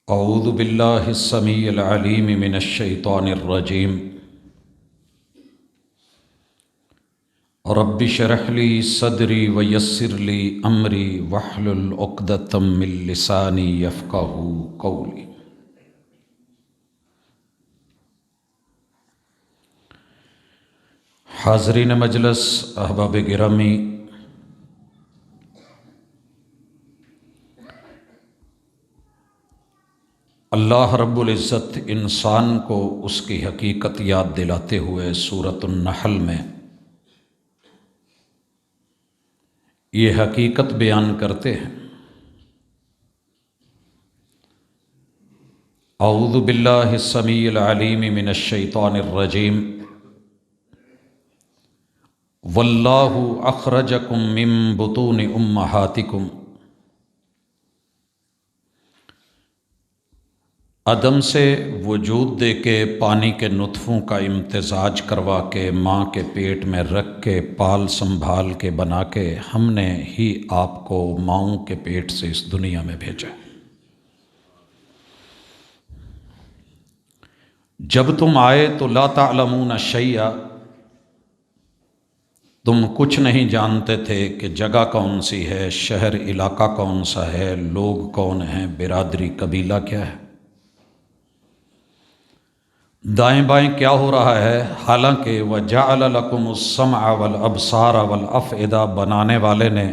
اعوذ باللہ السمیع العلیم من الشیطان الرجیم رب اشرح لی صدری ویسر لی امری واحلل عقدۃ من لسانی یفقہوا قولی۔ حاضرین مجلس، احباب گرامی، اللہ رب العزت انسان کو اس کی حقیقت یاد دلاتے ہوئے سورۃ النحل میں یہ حقیقت بیان کرتے ہیں۔ اعوذ باللہ السمیع العلیم من الشیطان الرجیم واللہ اخرجکم من بطون امہاتکم، عدم سے وجود دے کے پانی کے نطفوں کا امتزاج کروا کے ماں کے پیٹ میں رکھ کے پال سنبھال کے بنا کے ہم نے ہی آپ کو ماؤں کے پیٹ سے اس دنیا میں بھیجا۔ جب تم آئے تو لا تعلمون شیئا، تم کچھ نہیں جانتے تھے کہ جگہ کون سی ہے، شہر علاقہ کون سا ہے، لوگ کون ہیں، برادری قبیلہ کیا ہے، دائیں بائیں کیا ہو رہا ہے۔ حالانکہ وَجَعَلَ لَكُمُ السَّمْعَ وَالْأَبْصَارَ وَالْأَفْئِدَةَ بنانے والے نے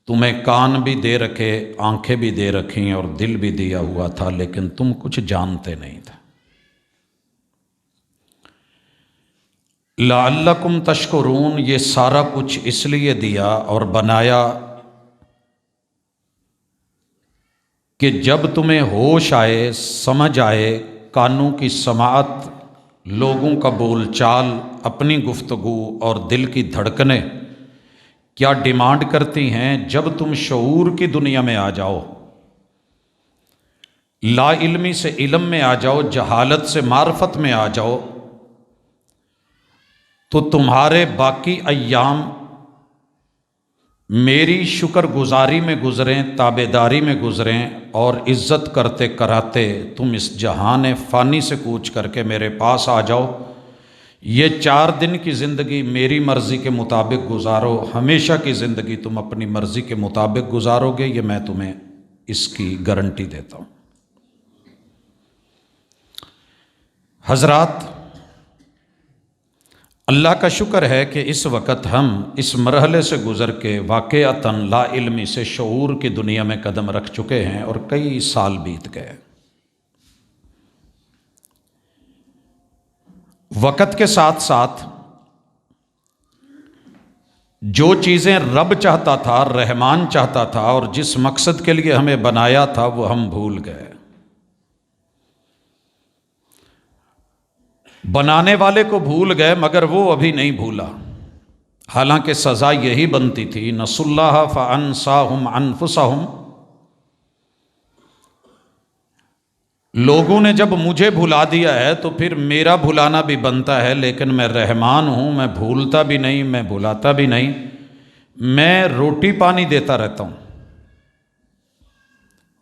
تمہیں کان بھی دے رکھے، آنکھیں بھی دے رکھیں اور دل بھی دیا ہوا تھا، لیکن تم کچھ جانتے نہیں تھے۔ لَعَلَّكُمْ تَشْكُرُونَ، یہ سارا کچھ اس لیے دیا اور بنایا کہ جب تمہیں ہوش آئے، سمجھ آئے، کانوں کی سماعت، لوگوں کا بول چال، اپنی گفتگو اور دل کی دھڑکنیں کیا ڈیمانڈ کرتی ہیں، جب تم شعور کی دنیا میں آ جاؤ، لا علمی سے علم میں آ جاؤ، جہالت سے معرفت میں آ جاؤ، تو تمہارے باقی ایام میری شکر گزاری میں گزریں، تابعداری میں گزریں، اور عزت کرتے کراتے تم اس جہان فانی سے کوچ کر کے میرے پاس آ جاؤ۔ یہ 4 دن کی زندگی میری مرضی کے مطابق گزارو، ہمیشہ کی زندگی تم اپنی مرضی کے مطابق گزارو گے، یہ میں تمہیں اس کی گارنٹی دیتا ہوں۔ حضرات، اللہ کا شکر ہے کہ اس وقت ہم اس مرحلے سے گزر کے واقعتاً لا علمی سے شعور کی دنیا میں قدم رکھ چکے ہیں اور کئی سال بیت گئے۔ وقت کے ساتھ ساتھ جو چیزیں رب چاہتا تھا، رحمان چاہتا تھا، اور جس مقصد کے لیے ہمیں بنایا تھا، وہ ہم بھول گئے۔ بنانے والے کو بھول گئے، مگر وہ ابھی نہیں بھولا، حالانکہ سزا یہی بنتی تھی۔ نسوا اللہ فانساہم انفسہم، لوگوں نے جب مجھے بھلا دیا ہے تو پھر میرا بھلانا بھی بنتا ہے، لیکن میں رحمان ہوں، میں بھولتا بھی نہیں، میں بھلاتا بھی نہیں، میں روٹی پانی دیتا رہتا ہوں،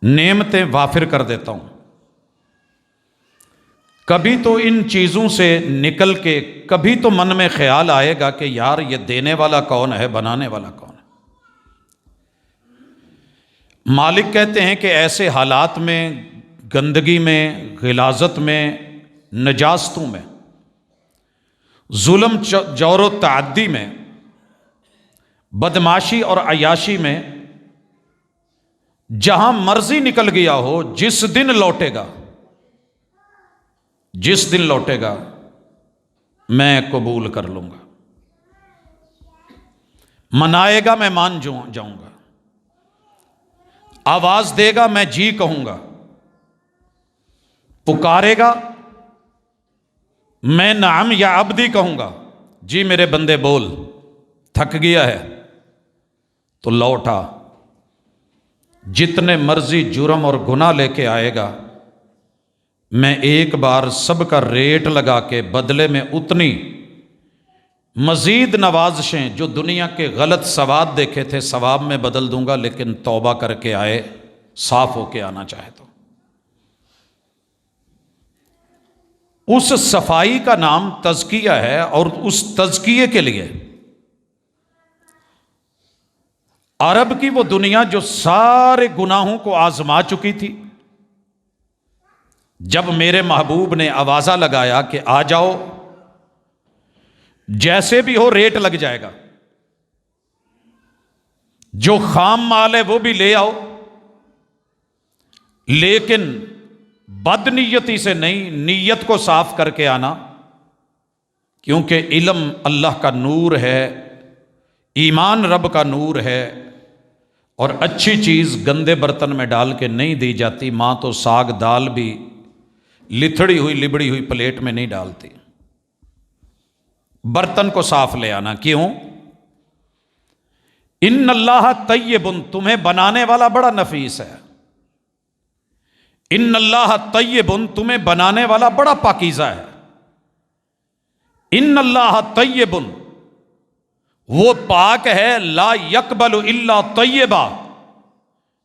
نعمتیں وافر کر دیتا ہوں۔ کبھی تو ان چیزوں سے نکل کے کبھی تو من میں خیال آئے گا کہ یار یہ دینے والا کون ہے، بنانے والا کون ہے۔ مالک کہتے ہیں کہ ایسے حالات میں، گندگی میں، غلاظت میں، نجاستوں میں، ظلم، جور و تعدی میں، بدماشی اور عیاشی میں، جہاں مرضی نکل گیا ہو، جس دن لوٹے گا، جس دن لوٹے گا میں قبول کر لوں گا، منائے گا میں مان جاؤں گا، آواز دے گا میں جی کہوں گا، پکارے گا میں نعم یا عبدی کہوں گا، جی میرے بندے بول، تھک گیا ہے تو لوٹا، جتنے مرضی جرم اور گناہ لے کے آئے گا، میں ایک بار سب کا ریٹ لگا کے بدلے میں اتنی مزید نوازشیں جو دنیا کے غلط ثواب دیکھے تھے ثواب میں بدل دوں گا، لیکن توبہ کر کے آئے، صاف ہو کے آنا چاہے تو۔ اس صفائی کا نام تزکیہ ہے، اور اس تزکیے کے لیے عرب کی وہ دنیا جو سارے گناہوں کو آزما چکی تھی، جب میرے محبوب نے آوازہ لگایا کہ آ جاؤ، جیسے بھی ہو ریٹ لگ جائے گا، جو خام مال ہے وہ بھی لے آؤ، لیکن بد نیتی سے نہیں، نیت کو صاف کر کے آنا، کیونکہ علم اللہ کا نور ہے، ایمان رب کا نور ہے، اور اچھی چیز گندے برتن میں ڈال کے نہیں دی جاتی۔ ماں تو ساگ دال بھی لتھڑی ہوئی لبڑی ہوئی پلیٹ میں نہیں ڈالتی۔ برتن کو صاف لے آنا۔ کیوں؟ ان اللہ طیب، تمہیں بنانے والا بڑا نفیس ہے۔ ان اللہ طیب، تمہیں بنانے والا بڑا پاکیزہ ہے۔ ان اللہ طیب، وہ پاک ہے، لا یقبل الا طیبا،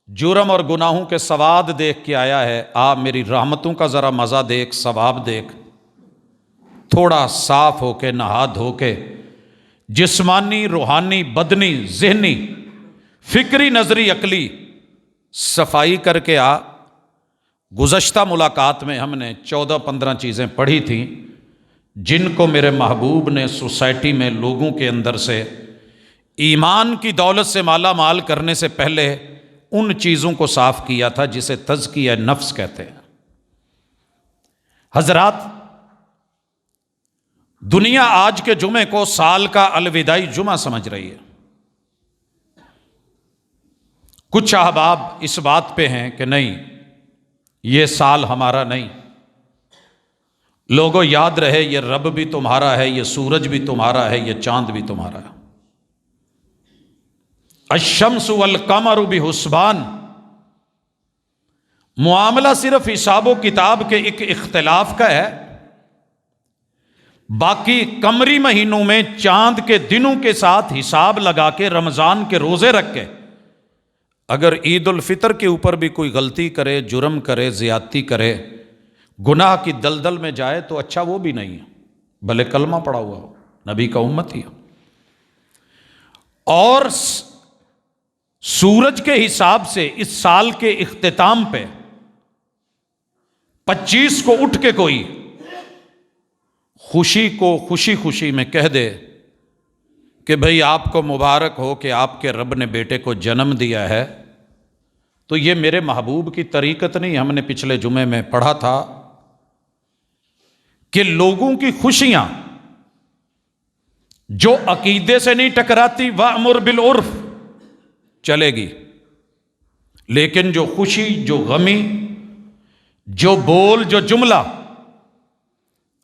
جرم اور گناہوں کے سواد دیکھ کے آیا ہے، میری رحمتوں کا ذرا مزہ دیکھ، ثواب دیکھ۔ تھوڑا صاف ہو کے، نہا دھو کے، جسمانی، روحانی، بدنی، ذہنی، فکری، نظری، عقلی صفائی کر کے آ۔ گزشتہ ملاقات میں ہم نے 14-15 چیزیں پڑھی تھیں جن کو میرے محبوب نے سوسائٹی میں لوگوں کے اندر سے ایمان کی دولت سے مالا مال کرنے سے پہلے ان چیزوں کو صاف کیا تھا جسے تزکیہ نفس کہتے ہیں۔ حضرات، دنیا آج کے جمعے کو سال کا الوداعی جمعہ سمجھ رہی ہے۔ کچھ احباب اس بات پہ ہیں کہ نہیں، یہ سال ہمارا نہیں، لوگوں یاد رہے یہ رب بھی تمہارا ہے، یہ سورج بھی تمہارا ہے، یہ چاند بھی تمہارا ہے۔ الشمس والقمر بحسبان، معاملہ صرف حساب و کتاب کے ایک اختلاف کا ہے، باقی قمری مہینوں میں چاند کے دنوں کے ساتھ حساب لگا کے رمضان کے روزے رکھ کے اگر عید الفطر کے اوپر بھی کوئی غلطی کرے، جرم کرے، زیادتی کرے، گناہ کی دلدل میں جائے تو اچھا وہ بھی نہیں ہے، بھلے کلمہ پڑا ہوا ہو، نبی کا امتی ہو۔ اور سورج کے حساب سے اس سال کے اختتام پہ 25 کو اٹھ کے کوئی خوشی کو خوشی خوشی میں کہہ دے کہ بھئی آپ کو مبارک ہو کہ آپ کے رب نے بیٹے کو جنم دیا ہے، تو یہ میرے محبوب کی طریقت نہیں۔ ہم نے پچھلے جمعے میں پڑھا تھا کہ لوگوں کی خوشیاں جو عقیدے سے نہیں ٹکراتی، وَأْمُرْ بِالْعُرْفِ، چلے گی، لیکن جو خوشی، جو غمی، جو بول، جو جملہ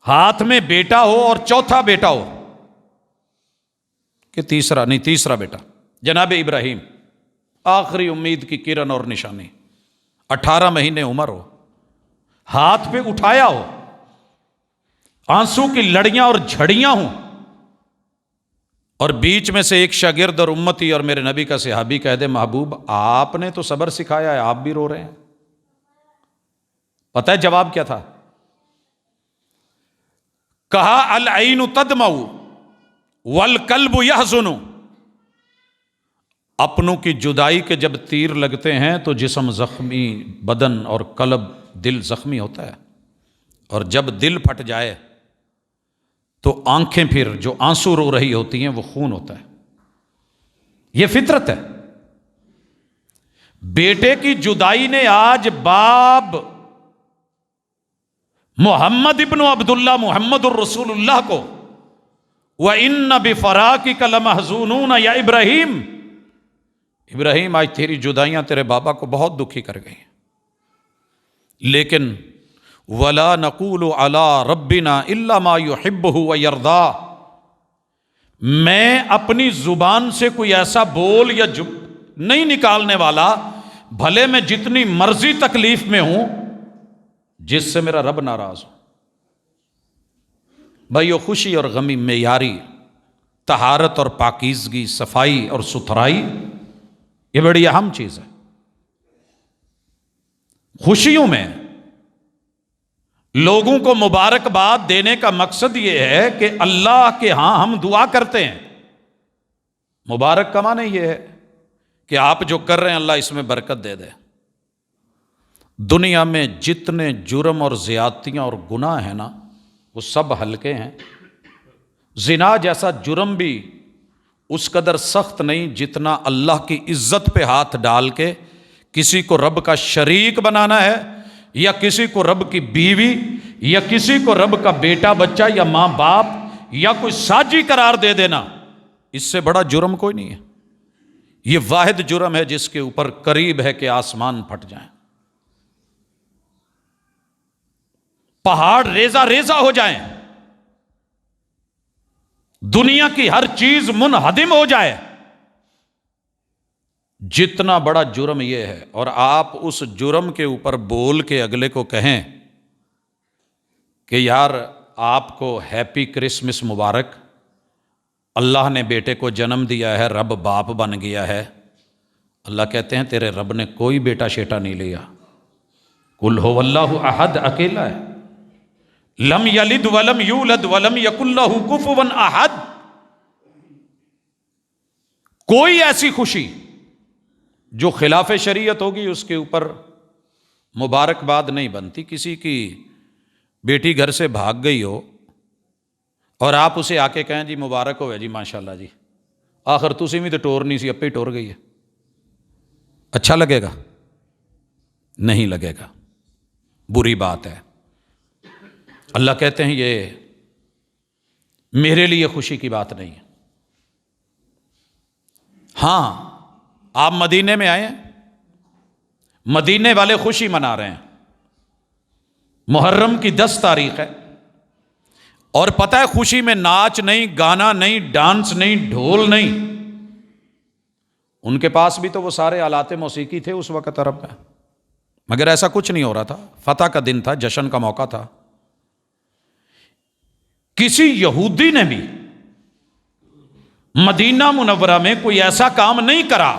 ہاتھ میں بیٹا ہو اور چوتھا بیٹا ہو، کہ تیسرا نہیں، تیسرا بیٹا جناب ابراہیم، آخری امید کی کرن اور نشانی، 18 مہینے عمر ہو، ہاتھ پہ اٹھایا ہو، آنسو کی لڑیاں اور جھڑیاں ہوں، اور بیچ میں سے ایک شاگرد اور امتی اور میرے نبی کا صحابی کہہ دے محبوب آپ نے تو صبر سکھایا ہے، آپ بھی رو رہے ہیں۔ پتہ ہے جواب کیا تھا؟ کہا العین تدمع والقلب یحزن، اپنوں کی جدائی کے جب تیر لگتے ہیں تو جسم زخمی، بدن اور قلب، دل زخمی ہوتا ہے، اور جب دل پھٹ جائے تو آنکھیں پھر جو آنسو رو رہی ہوتی ہیں وہ خون ہوتا ہے۔ یہ فطرت ہے۔ بیٹے کی جدائی نے آج باب محمد ابن عبداللہ محمد الرسول اللہ کو وَإِنَّ بِفَرَاقِكَ لَمَحْزُونُونَ یا ابراہیم، ابراہیم آج تیری جدائیاں تیرے بابا کو بہت دکھی کر گئی، لیکن وَلَا نَقُولُ عَلَىٰ رَبِّنَا إِلَّا مَا يُحِبُّهُ وَيَرْضَىٰ، میں اپنی زبان سے کوئی ایسا بول یا نہیں نکالنے والا، بھلے میں جتنی مرضی تکلیف میں ہوں، جس سے میرا رب ناراض ہو۔ بھائیو، خوشی اور غمی معیاری، طہارت اور پاکیزگی، صفائی اور ستھرائی، یہ بڑی اہم چیز ہے۔ خوشیوں میں لوگوں کو مبارکباد دینے کا مقصد یہ ہے کہ اللہ کے ہاں ہم دعا کرتے ہیں. مبارک کا معنی یہ ہے کہ آپ جو کر رہے ہیں اللہ اس میں برکت دے دے. دنیا میں جتنے جرم اور زیادتیاں اور گناہ ہیں نا وہ سب ہلکے ہیں. زنا جیسا جرم بھی اس قدر سخت نہیں جتنا اللہ کی عزت پہ ہاتھ ڈال کے کسی کو رب کا شریک بنانا ہے، یا کسی کو رب کی بیوی، یا کسی کو رب کا بیٹا بچہ یا ماں باپ یا کوئی ساجی قرار دے دینا. اس سے بڑا جرم کوئی نہیں ہے. یہ واحد جرم ہے جس کے اوپر قریب ہے کہ آسمان پھٹ جائیں، پہاڑ ریزہ ریزہ ہو جائیں، دنیا کی ہر چیز منہدم ہو جائے. جتنا بڑا جرم یہ ہے، اور آپ اس جرم کے اوپر بول کے اگلے کو کہیں کہ یار آپ کو ہیپی کرسمس مبارک، اللہ نے بیٹے کو جنم دیا ہے، رب باپ بن گیا ہے. اللہ کہتے ہیں تیرے رب نے کوئی بیٹا شیٹا نہیں لیا. قل هو اللہ احد، اکیلا ہے. لم یلد ولم یولد ولم یکن لہ کفوا احد. کوئی ایسی خوشی جو خلاف شریعت ہوگی اس کے اوپر مبارکباد نہیں بنتی. کسی کی بیٹی گھر سے بھاگ گئی ہو اور آپ اسے آ کے کہیں جی مبارک ہو جی ماشاءاللہ جی، آخر تسی بھی تو ٹور نہیں سی، اپے ٹور گئی ہے، اچھا لگے گا؟ نہیں لگے گا، بری بات ہے. اللہ کہتے ہیں یہ میرے لیے خوشی کی بات نہیں ہے. ہاں آپ مدینے میں آئے ہیں، مدینے والے خوشی منا رہے ہیں. محرم کی 10 تاریخ ہے، اور پتہ ہے خوشی میں ناچ نہیں، گانا نہیں، ڈانس نہیں، ڈھول نہیں. ان کے پاس بھی تو وہ سارے آلات موسیقی تھے اس وقت عرب میں، مگر ایسا کچھ نہیں ہو رہا تھا. فتح کا دن تھا، جشن کا موقع تھا. کسی یہودی نے بھی مدینہ منورہ میں کوئی ایسا کام نہیں کرا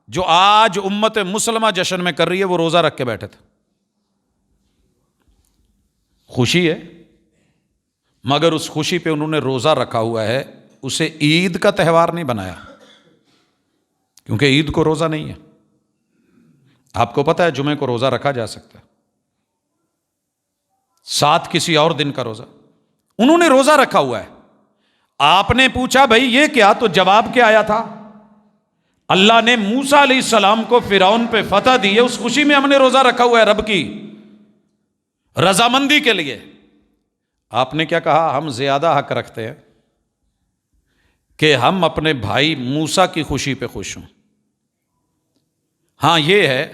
جو آج امت مسلمہ جشن میں کر رہی ہے. وہ روزہ رکھ کے بیٹھے تھے. خوشی ہے، مگر اس خوشی پہ انہوں نے روزہ رکھا ہوا ہے، اسے عید کا تہوار نہیں بنایا، کیونکہ عید کو روزہ نہیں ہے. آپ کو پتہ ہے جمعے کو روزہ رکھا جا سکتا ہے، ساتھ کسی اور دن کا روزہ. انہوں نے روزہ رکھا ہوا ہے. آپ نے پوچھا بھائی یہ کیا؟ تو جواب کیا آیا تھا؟ اللہ نے موسیٰ علیہ السلام کو فرعون پہ فتح دی ہے، اس خوشی میں ہم نے روزہ رکھا ہوا ہے رب کی رضامندی کے لیے. آپ نے کیا کہا؟ ہم زیادہ حق رکھتے ہیں کہ ہم اپنے بھائی موسیٰ کی خوشی پہ خوش ہوں. ہاں یہ ہے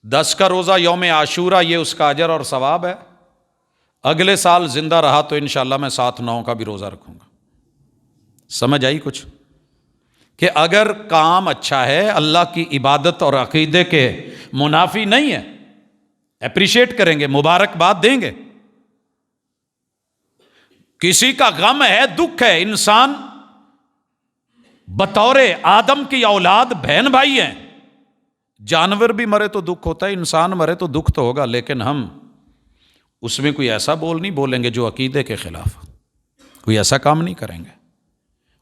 10 کا روزہ یوم عاشورہ، یہ اس کا اجر اور ثواب ہے. اگلے سال زندہ رہا تو انشاءاللہ میں 7-9 کا بھی روزہ رکھوں گا. سمجھ آئی کچھ؟ کہ اگر کام اچھا ہے، اللہ کی عبادت اور عقیدے کے منافی نہیں ہے، اپریشیٹ کریں گے، مبارکباد دیں گے. کسی کا غم ہے، دکھ ہے، انسان بطور آدم کی اولاد بہن بھائی ہیں. جانور بھی مرے تو دکھ ہوتا ہے، انسان مرے تو دکھ تو ہوگا، لیکن ہم اس میں کوئی ایسا بول نہیں بولیں گے جو عقیدے کے خلاف، کوئی ایسا کام نہیں کریں گے.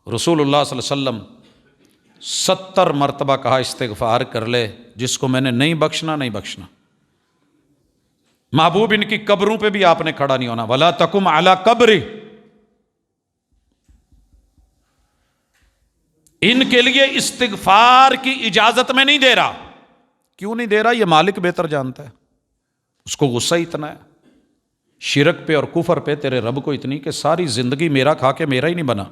رسول اللہ صلی اللہ علیہ وسلم 70 مرتبہ کہا استغفار کر لے، جس کو میں نے نہیں بخشنا نہیں بخشنا. محبوب ان کی قبروں پہ بھی آپ نے کھڑا نہیں ہونا. وَلَا تَقُمْ عَلَىٰ قَبْرِ، ان کے لیے استغفار کی اجازت میں نہیں دے رہا. کیوں نہیں دے رہا؟ یہ مالک بہتر جانتا ہے. اس کو غصہ اتنا ہے شرک پہ اور کفر پہ تیرے رب کو اتنی کہ ساری زندگی میرا کھا کے میرا ہی نہیں بنا،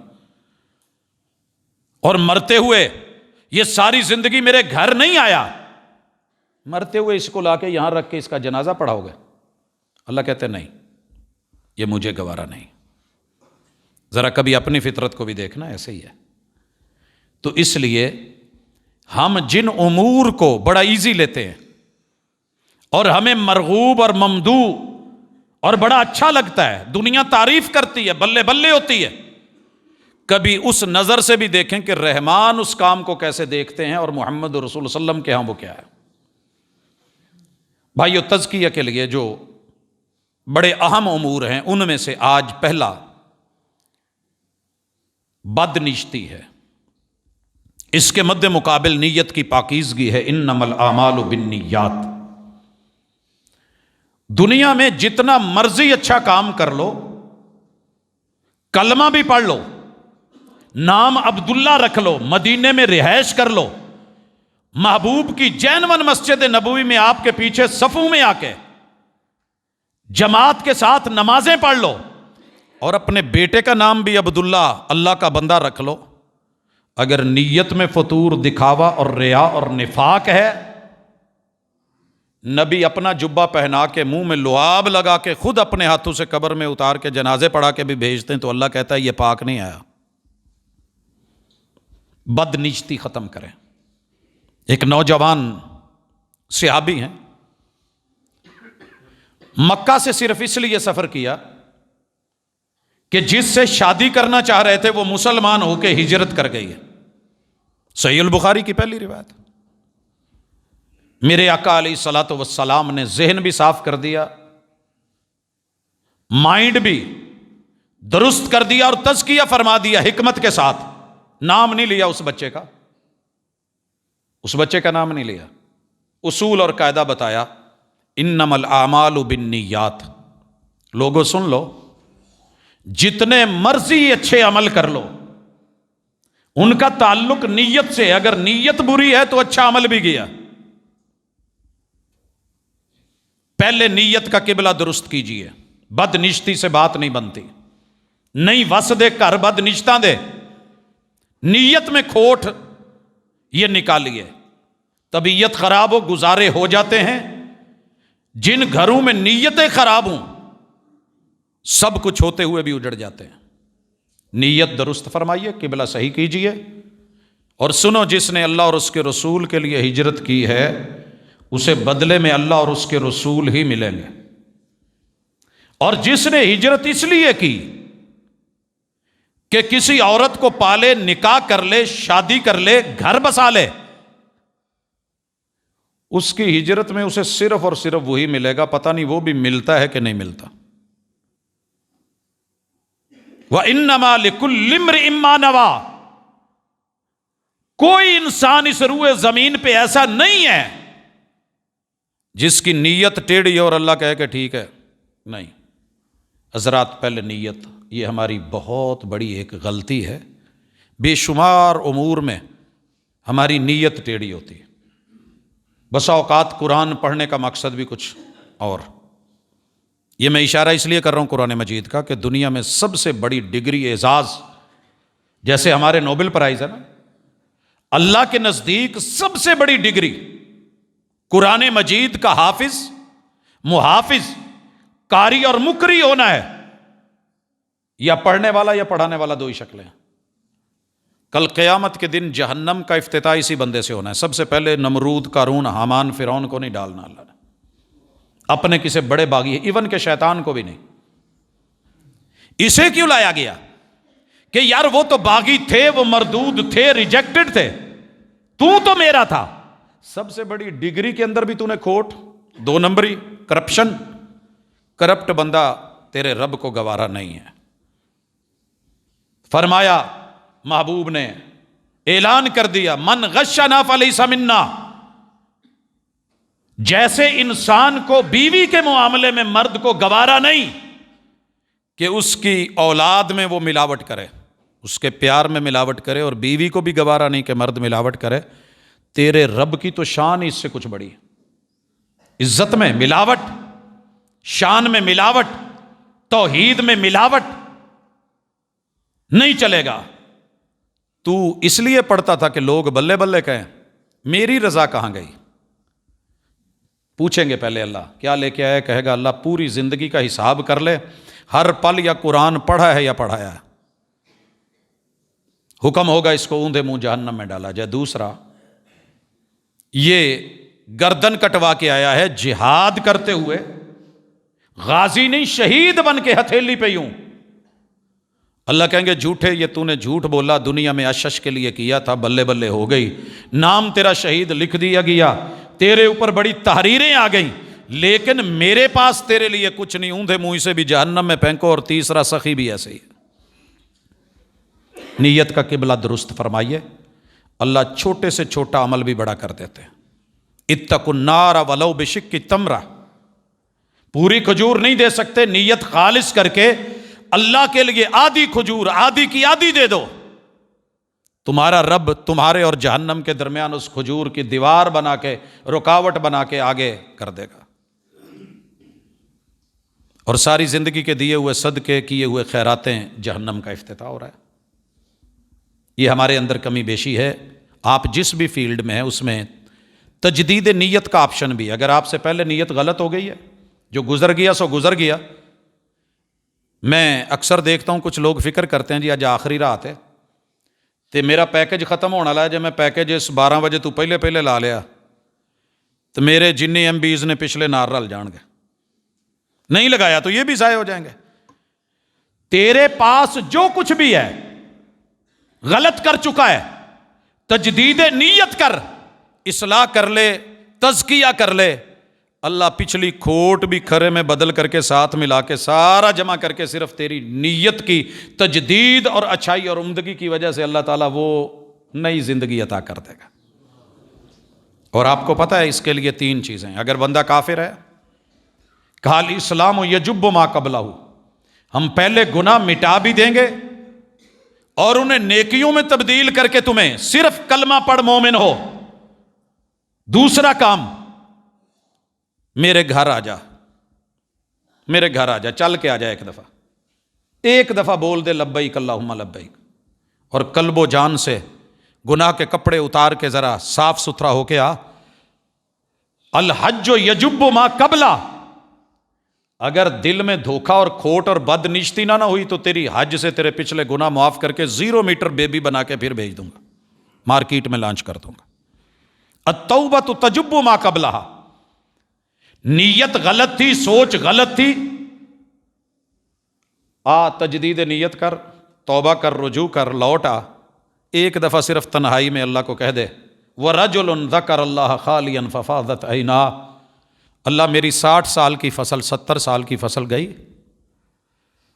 اور مرتے ہوئے یہ ساری زندگی میرے گھر نہیں آیا، مرتے ہوئے اس کو لا کے یہاں رکھ کے اس کا جنازہ پڑھاؤ گے؟ اللہ کہتے نہیں، یہ مجھے گوارا نہیں. ذرا کبھی اپنی فطرت کو بھی دیکھنا، ایسے ہی ہے. تو اس لیے ہم جن امور کو بڑا ایزی لیتے ہیں اور ہمیں مرغوب اور ممدوح اور بڑا اچھا لگتا ہے، دنیا تعریف کرتی ہے، بلے بلے ہوتی ہے، کبھی اس نظر سے بھی دیکھیں کہ رحمان اس کام کو کیسے دیکھتے ہیں اور محمد رسول اللہ صلی اللہ علیہ وسلم کے ہاں وہ کیا ہے. بھائیو، تزکیہ کے لیے جو بڑے اہم امور ہیں، ان میں سے آج پہلا بد نیتی ہے۔ اس کے مد مقابل نیت کی پاکیزگی ہے۔ انما الاعمال بالنیات۔ دنیا میں جتنا مرضی اچھا کام کر لو، کلمہ بھی پڑھ لو، نام عبداللہ رکھ لو، مدینے میں رہائش کر لو، محبوب کی جینون مسجد نبوی میں آپ کے پیچھے صفوں میں آ کے جماعت کے ساتھ نمازیں پڑھ لو، اور اپنے بیٹے کا نام بھی عبداللہ، اللہ کا بندہ رکھ لو، اگر نیت میں فطور، دکھاوا اور ریا اور نفاق ہے، نبی اپنا جبہ پہنا کے منہ میں لعاب لگا کے خود اپنے ہاتھوں سے قبر میں اتار کے جنازے پڑھا کے بھی بھیجتے ہیں تو اللہ کہتا ہے یہ پاک نہیں آیا۔ بد نیتی ختم کریں۔ ایک نوجوان صحابی ہیں، مکہ سے صرف اس لیے سفر کیا کہ جس سے شادی کرنا چاہ رہے تھے وہ مسلمان ہو کے ہجرت کر گئی ہے۔ صحیح البخاری کی پہلی روایت۔ میرے آقا علیہ الصلوۃ والسلام نے ذہن بھی صاف کر دیا، مائنڈ بھی درست کر دیا، اور تزکیہ فرما دیا حکمت کے ساتھ۔ نام نہیں لیا اس بچے کا، اس بچے کا نام نہیں لیا، اصول اور قاعدہ بتایا، انما الاعمال بالنیات۔ لوگوں سن لو، جتنے مرضی اچھے عمل کر لو، ان کا تعلق نیت سے، اگر نیت بری ہے تو اچھا عمل بھی گیا۔ پہلے نیت کا قبلہ درست کیجئے، بد نیتی سے بات نہیں بنتی۔ نہیں وس دے گھر بد نیتاں دے، نیت میں کھوٹ یہ نکالیے، طبیعت خراب ہو گزارے ہو جاتے ہیں۔ جن گھروں میں نیتیں خراب ہوں سب کچھ ہوتے ہوئے بھی اجڑ جاتے ہیں۔ نیت درست فرمائیے، قبلہ صحیح کیجئے، اور سنو، جس نے اللہ اور اس کے رسول کے لیے ہجرت کی ہے اسے بدلے میں اللہ اور اس کے رسول ہی ملیں گے، اور جس نے ہجرت اس لیے کی کہ کسی عورت کو پالے، نکاح کر لے، شادی کر لے، گھر بسا لے، اس کی ہجرت میں اسے صرف اور صرف وہی ملے گا، پتہ نہیں وہ بھی ملتا ہے کہ نہیں ملتا۔ وَإِنَّمَا لِكُلِّ امْرِئٍ مَّا نَوَىٰ۔ کوئی انسان اس روئے زمین پہ ایسا نہیں ہے جس کی نیت ٹیڑھی اور اللہ کہے کہ ٹھیک ہے، نہیں۔ حضرات، پہلے نیت، یہ ہماری بہت بڑی ایک غلطی ہے۔ بے شمار امور میں ہماری نیت ٹیڑھی ہوتی ہے۔ بسا اوقات قرآن پڑھنے کا مقصد بھی کچھ اور۔ یہ میں اشارہ اس لیے کر رہا ہوں قرآن مجید کا کہ دنیا میں سب سے بڑی ڈگری، اعزاز، جیسے ہمارے نوبل پرائز ہے نا، اللہ کے نزدیک سب سے بڑی ڈگری قرآن مجید کا حافظ، محافظ، قاری اور مقری ہونا ہے۔ یا پڑھنے والا یا پڑھانے والا، دو ہی شکلیں ہیں۔ کل قیامت کے دن جہنم کا افتتاح اسی بندے سے ہونا ہے۔ سب سے پہلے نمرود، قارون، حامان، فرعون کو نہیں ڈالنا اللہ نے، اپنے کسی بڑے باغی ہے، ایون کہ شیطان کو بھی نہیں۔ اسے کیوں لایا گیا کہ یار وہ تو باغی تھے، وہ مردود تھے، ریجیکٹڈ تھے، تو میرا تھا۔ سب سے بڑی ڈگری کے اندر بھی تو نے کھوٹ، دو نمبری، کرپشن، کرپٹ بندہ تیرے رب کو گوارا نہیں ہے۔ فرمایا محبوب نے، اعلان کر دیا، من غشنا فلیس منا۔ جیسے انسان کو بیوی کے معاملے میں مرد کو گوارا نہیں کہ اس کی اولاد میں وہ ملاوٹ کرے، اس کے پیار میں ملاوٹ کرے، اور بیوی کو بھی گوارا نہیں کہ مرد ملاوٹ کرے، تیرے رب کی تو شان اس سے کچھ بڑی ہے۔ عزت میں ملاوٹ، شان میں ملاوٹ، توحید میں ملاوٹ نہیں چلے گا۔ تو اس لیے پڑھتا تھا کہ لوگ بلے بلے کہیں، میری رضا کہاں گئی؟ پوچھیں گے پہلے اللہ کیا لے کے آیا، کہے گا اللہ پوری زندگی کا حساب کر لے، ہر پل یا قرآن پڑھا ہے یا پڑھایا ہے۔ حکم ہوگا اس کو اوندھے منہ جہنم میں ڈالا جائے۔ دوسرا، یہ گردن کٹوا کے آیا ہے جہاد کرتے ہوئے، غازی نہیں، شہید بن کے ہتھیلی پہ یوں۔ اللہ کہیں گے جھوٹے، یہ تو نے جھوٹ بولا، دنیا میں اشش کے لیے کیا تھا، بلے بلے ہو گئی، نام تیرا شہید لکھ دیا گیا، تیرے اوپر بڑی تحریریں آ گئیں، لیکن میرے پاس تیرے لیے کچھ نہیں، اوندھے منہ سے بھی جہنم میں پھینکو، اور تیسرا سخی بھی ایسے ہی۔ نیت کا قبلہ درست فرمائیے، اللہ چھوٹے سے چھوٹا عمل بھی بڑا کر دیتے ہیں۔ اتقوا النار ولو بشق تمرہ، پوری کھجور نہیں دے سکتے، نیت خالص کر کے اللہ کے لیے آدھی کھجور، آدھی کی آدھی دے دو، تمہارا رب تمہارے اور جہنم کے درمیان اس کھجور کی دیوار بنا کے، رکاوٹ بنا کے آگے کر دے گا، اور ساری زندگی کے دیے ہوئے صدقے، کیے ہوئے خیراتیں جہنم کا افتتاح ہو رہا ہے۔ یہ ہمارے اندر کمی بیشی ہے۔ آپ جس بھی فیلڈ میں ہیں اس میں تجدید نیت کا آپشن بھی ہے۔ اگر آپ سے پہلے نیت غلط ہو گئی ہے، جو گزر گیا سو گزر گیا۔ میں اکثر دیکھتا ہوں کچھ لوگ فکر کرتے ہیں جی آج آخری رات ہے تے میرا پیکج ختم ہونے والا ہے، جب میں پیکج اس 12 بجے تو پہلے لا لیا تو میرے جن ایم بیز نے پچھلے نار رل جان گے، نہیں لگایا تو یہ بھی ضائع ہو جائیں گے۔ تیرے پاس جو کچھ بھی ہے غلط کر چکا ہے، تجدید نیت کر، اصلاح کر لے، تزکیہ کر لے، اللہ پچھلی کھوٹ بھی کھرے میں بدل کر کے ساتھ ملا کے سارا جمع کر کے صرف تیری نیت کی تجدید اور اچھائی اور عمدگی کی وجہ سے اللہ تعالیٰ وہ نئی زندگی عطا کر دے گا۔ اور آپ کو پتہ ہے اس کے لیے 3 چیزیں، اگر بندہ کافر ہے، کہا الاسلام یجب ما قبلہ، ہم پہلے گناہ مٹا بھی دیں گے اور انہیں نیکیوں میں تبدیل کر کے تمہیں صرف کلمہ پڑھ مومن ہو۔ دوسرا کام، میرے گھر آ جا، میرے گھر آ جا، چل کے آ جا، ایک دفعہ بول دے لبیک اللہم لبیک، اور قلب و جان سے گناہ کے کپڑے اتار کے ذرا صاف ستھرا ہو کے آ۔ الحج یجب ما قبلہ، اگر دل میں دھوکہ اور کھوٹ اور بد نیشتی نہ ہوئی تو تیری حج سے تیرے پچھلے گناہ معاف کر کے 0 میٹر بیبی بنا کے پھر بھیج دوں گا، مارکیٹ میں لانچ کر دوں گا۔ التوبہ تجب ما قبلہا، نیت غلط تھی، سوچ غلط تھی، تجدید نیت کر، توبہ کر، رجوع کر، لوٹ آ، ایک دفعہ صرف تنہائی میں اللہ کو کہہ دے، وَرَجُلٌ ذَكَرَ اللَّهَ خَالِيًا فَفَاضَتْ عَيْنَاهُ، اللہ میری 60 سال کی فصل، 70 سال کی فصل گئی،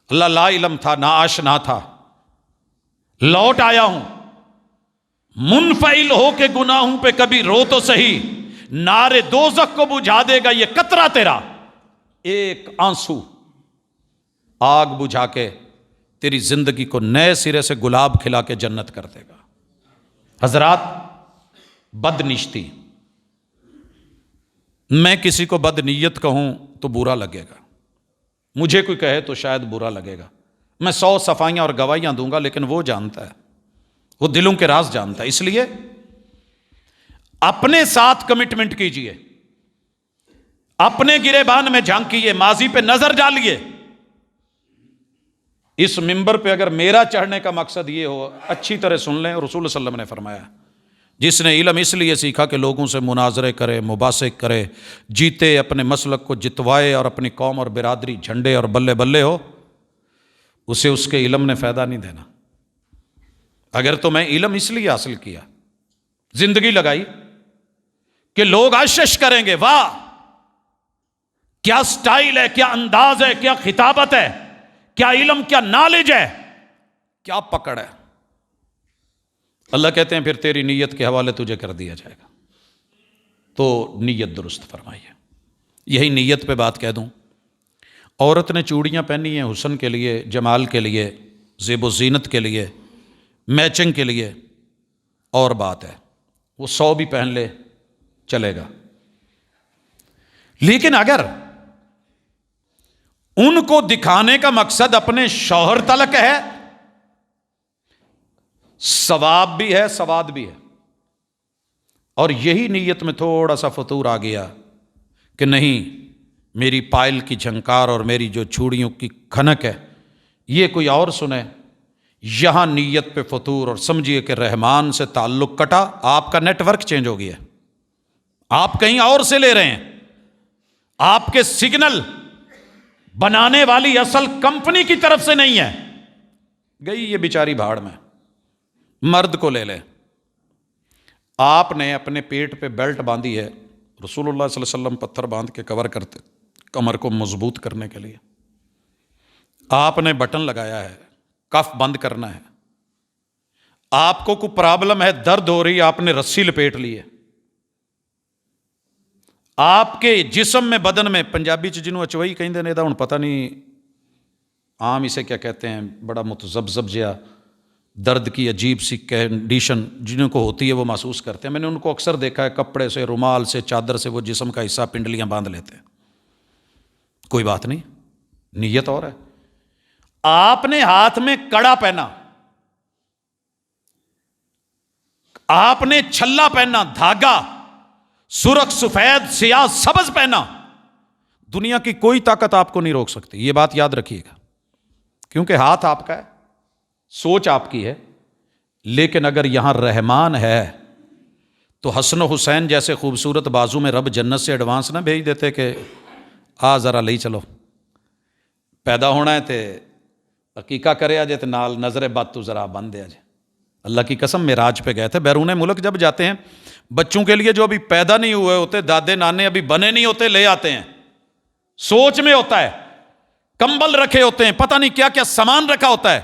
اللہ لا علم تھا، نا آشنا تھا، لوٹ آیا ہوں، منفعل ہو کے گناہوں پہ کبھی رو تو صحیح، نار دوزخ کو بجھا دے گا یہ قطرہ تیرا، ایک آنسو آگ بجھا کے تیری زندگی کو نئے سرے سے گلاب کھلا کے جنت کر دے گا۔ حضرات، بد نیشتی، میں کسی کو بد نیت کہوں تو برا لگے گا، مجھے کوئی کہے تو شاید برا لگے گا، میں 100 صفائیاں اور گواہیاں دوں گا، لیکن وہ جانتا ہے، وہ دلوں کے راز جانتا ہے۔ اس لیے اپنے ساتھ کمٹمنٹ کیجئے، اپنے گریبان میں جھانکیے، ماضی پہ نظر ڈالیے۔ اس منبر پہ اگر میرا چڑھنے کا مقصد یہ ہو، اچھی طرح سن لیں، رسول صلی اللہ علیہ وسلم نے فرمایا، جس نے علم اس لیے سیکھا کہ لوگوں سے مناظرے کرے، مباحثے کرے، جیتے، اپنے مسلک کو جتوائے اور اپنی قوم اور برادری جھنڈے اور بلے بلے ہو، اسے اس کے علم نے فائدہ نہیں دینا۔ اگر تو میں علم اس لیے حاصل کیا، زندگی لگائی کہ لوگ اشش کریں گے، واہ کیا سٹائل ہے، کیا انداز ہے، کیا خطابت ہے، کیا علم، کیا نالج ہے، کیا پکڑ ہے، اللہ کہتے ہیں پھر تیری نیت کے حوالے تجھے کر دیا جائے گا۔ تو نیت درست فرمائیے۔ یہی نیت پہ بات کہہ دوں، عورت نے چوڑیاں پہنی ہیں حسن کے لیے، جمال کے لیے، زیب و زینت کے لیے، میچنگ کے لیے، اور بات ہے وہ 100 بھی پہن لے چلے گا، لیکن اگر ان کو دکھانے کا مقصد اپنے شوہر تلک ہے، ثواب بھی ہے، سواد بھی ہے، اور یہی نیت میں تھوڑا سا فطور آ گیا کہ نہیں، میری پائل کی جھنکار اور میری جو چوڑیوں کی کھنک ہے یہ کوئی اور سنے، یہاں نیت پہ فطور، اور سمجھیے کہ رحمان سے تعلق کٹا، آپ کا نیٹ ورک چینج ہو گیا، آپ کہیں اور سے لے رہے ہیں، آپ کے سگنل بنانے والی اصل کمپنی کی طرف سے نہیں ہے، گئی یہ بیچاری بھاڑ میں۔ مرد کو لے لے، آپ نے اپنے پیٹ پہ بیلٹ باندھی ہے، رسول اللہ صلی اللہ علیہ وسلم پتھر باندھ کے کور کرتے کمر کو مضبوط کرنے کے لیے. آپ نے بٹن لگایا ہے، کف بند کرنا ہے. آپ کو کوئی پرابلم ہے، درد ہو رہی ہے، آپ نے رسی لپیٹ لی ہے. آپ کے جسم میں، بدن میں، پنجابی چ جنوں اچوئی کہندے نے، ہن پتہ نہیں عام اسے کیا کہتے ہیں، بڑا متذبذب جہا درد کی عجیب سی کنڈیشن جنہوں کو ہوتی ہے وہ محسوس کرتے ہیں. میں نے ان کو اکثر دیکھا ہے کپڑے سے، رومال سے، چادر سے وہ جسم کا حصہ، پنڈلیاں باندھ لیتے ہیں. کوئی بات نہیں، نیت اور ہے. آپ نے ہاتھ میں کڑا پہنا، آپ نے چھلا پہنا، دھاگا سرخ، سفید، سیاہ، سبز پہنا. دنیا کی کوئی طاقت آپ کو نہیں روک سکتی، یہ بات یاد رکھیے گا. کیونکہ ہاتھ آپ کا ہے، سوچ آپ کی ہے. لیکن اگر یہاں رحمان ہے تو حسن و حسین جیسے خوبصورت بازو میں رب جنت سے ایڈوانس نہ بھیج دیتے کہ ذرا لے چلو، پیدا ہونا ہے تے عقیقہ کرے آجے تے نال نظر بد تو ذرا بند دے آجے. اللہ کی قسم معراج پہ گئے تھے. بیرون ملک جب جاتے ہیں بچوں کے لیے جو ابھی پیدا نہیں ہوئے ہوتے، دادے نانے ابھی بنے نہیں ہوتے، لے آتے ہیں. سوچ میں ہوتا ہے، کمبل رکھے ہوتے ہیں، پتہ نہیں کیا کیا سامان رکھا ہوتا ہے.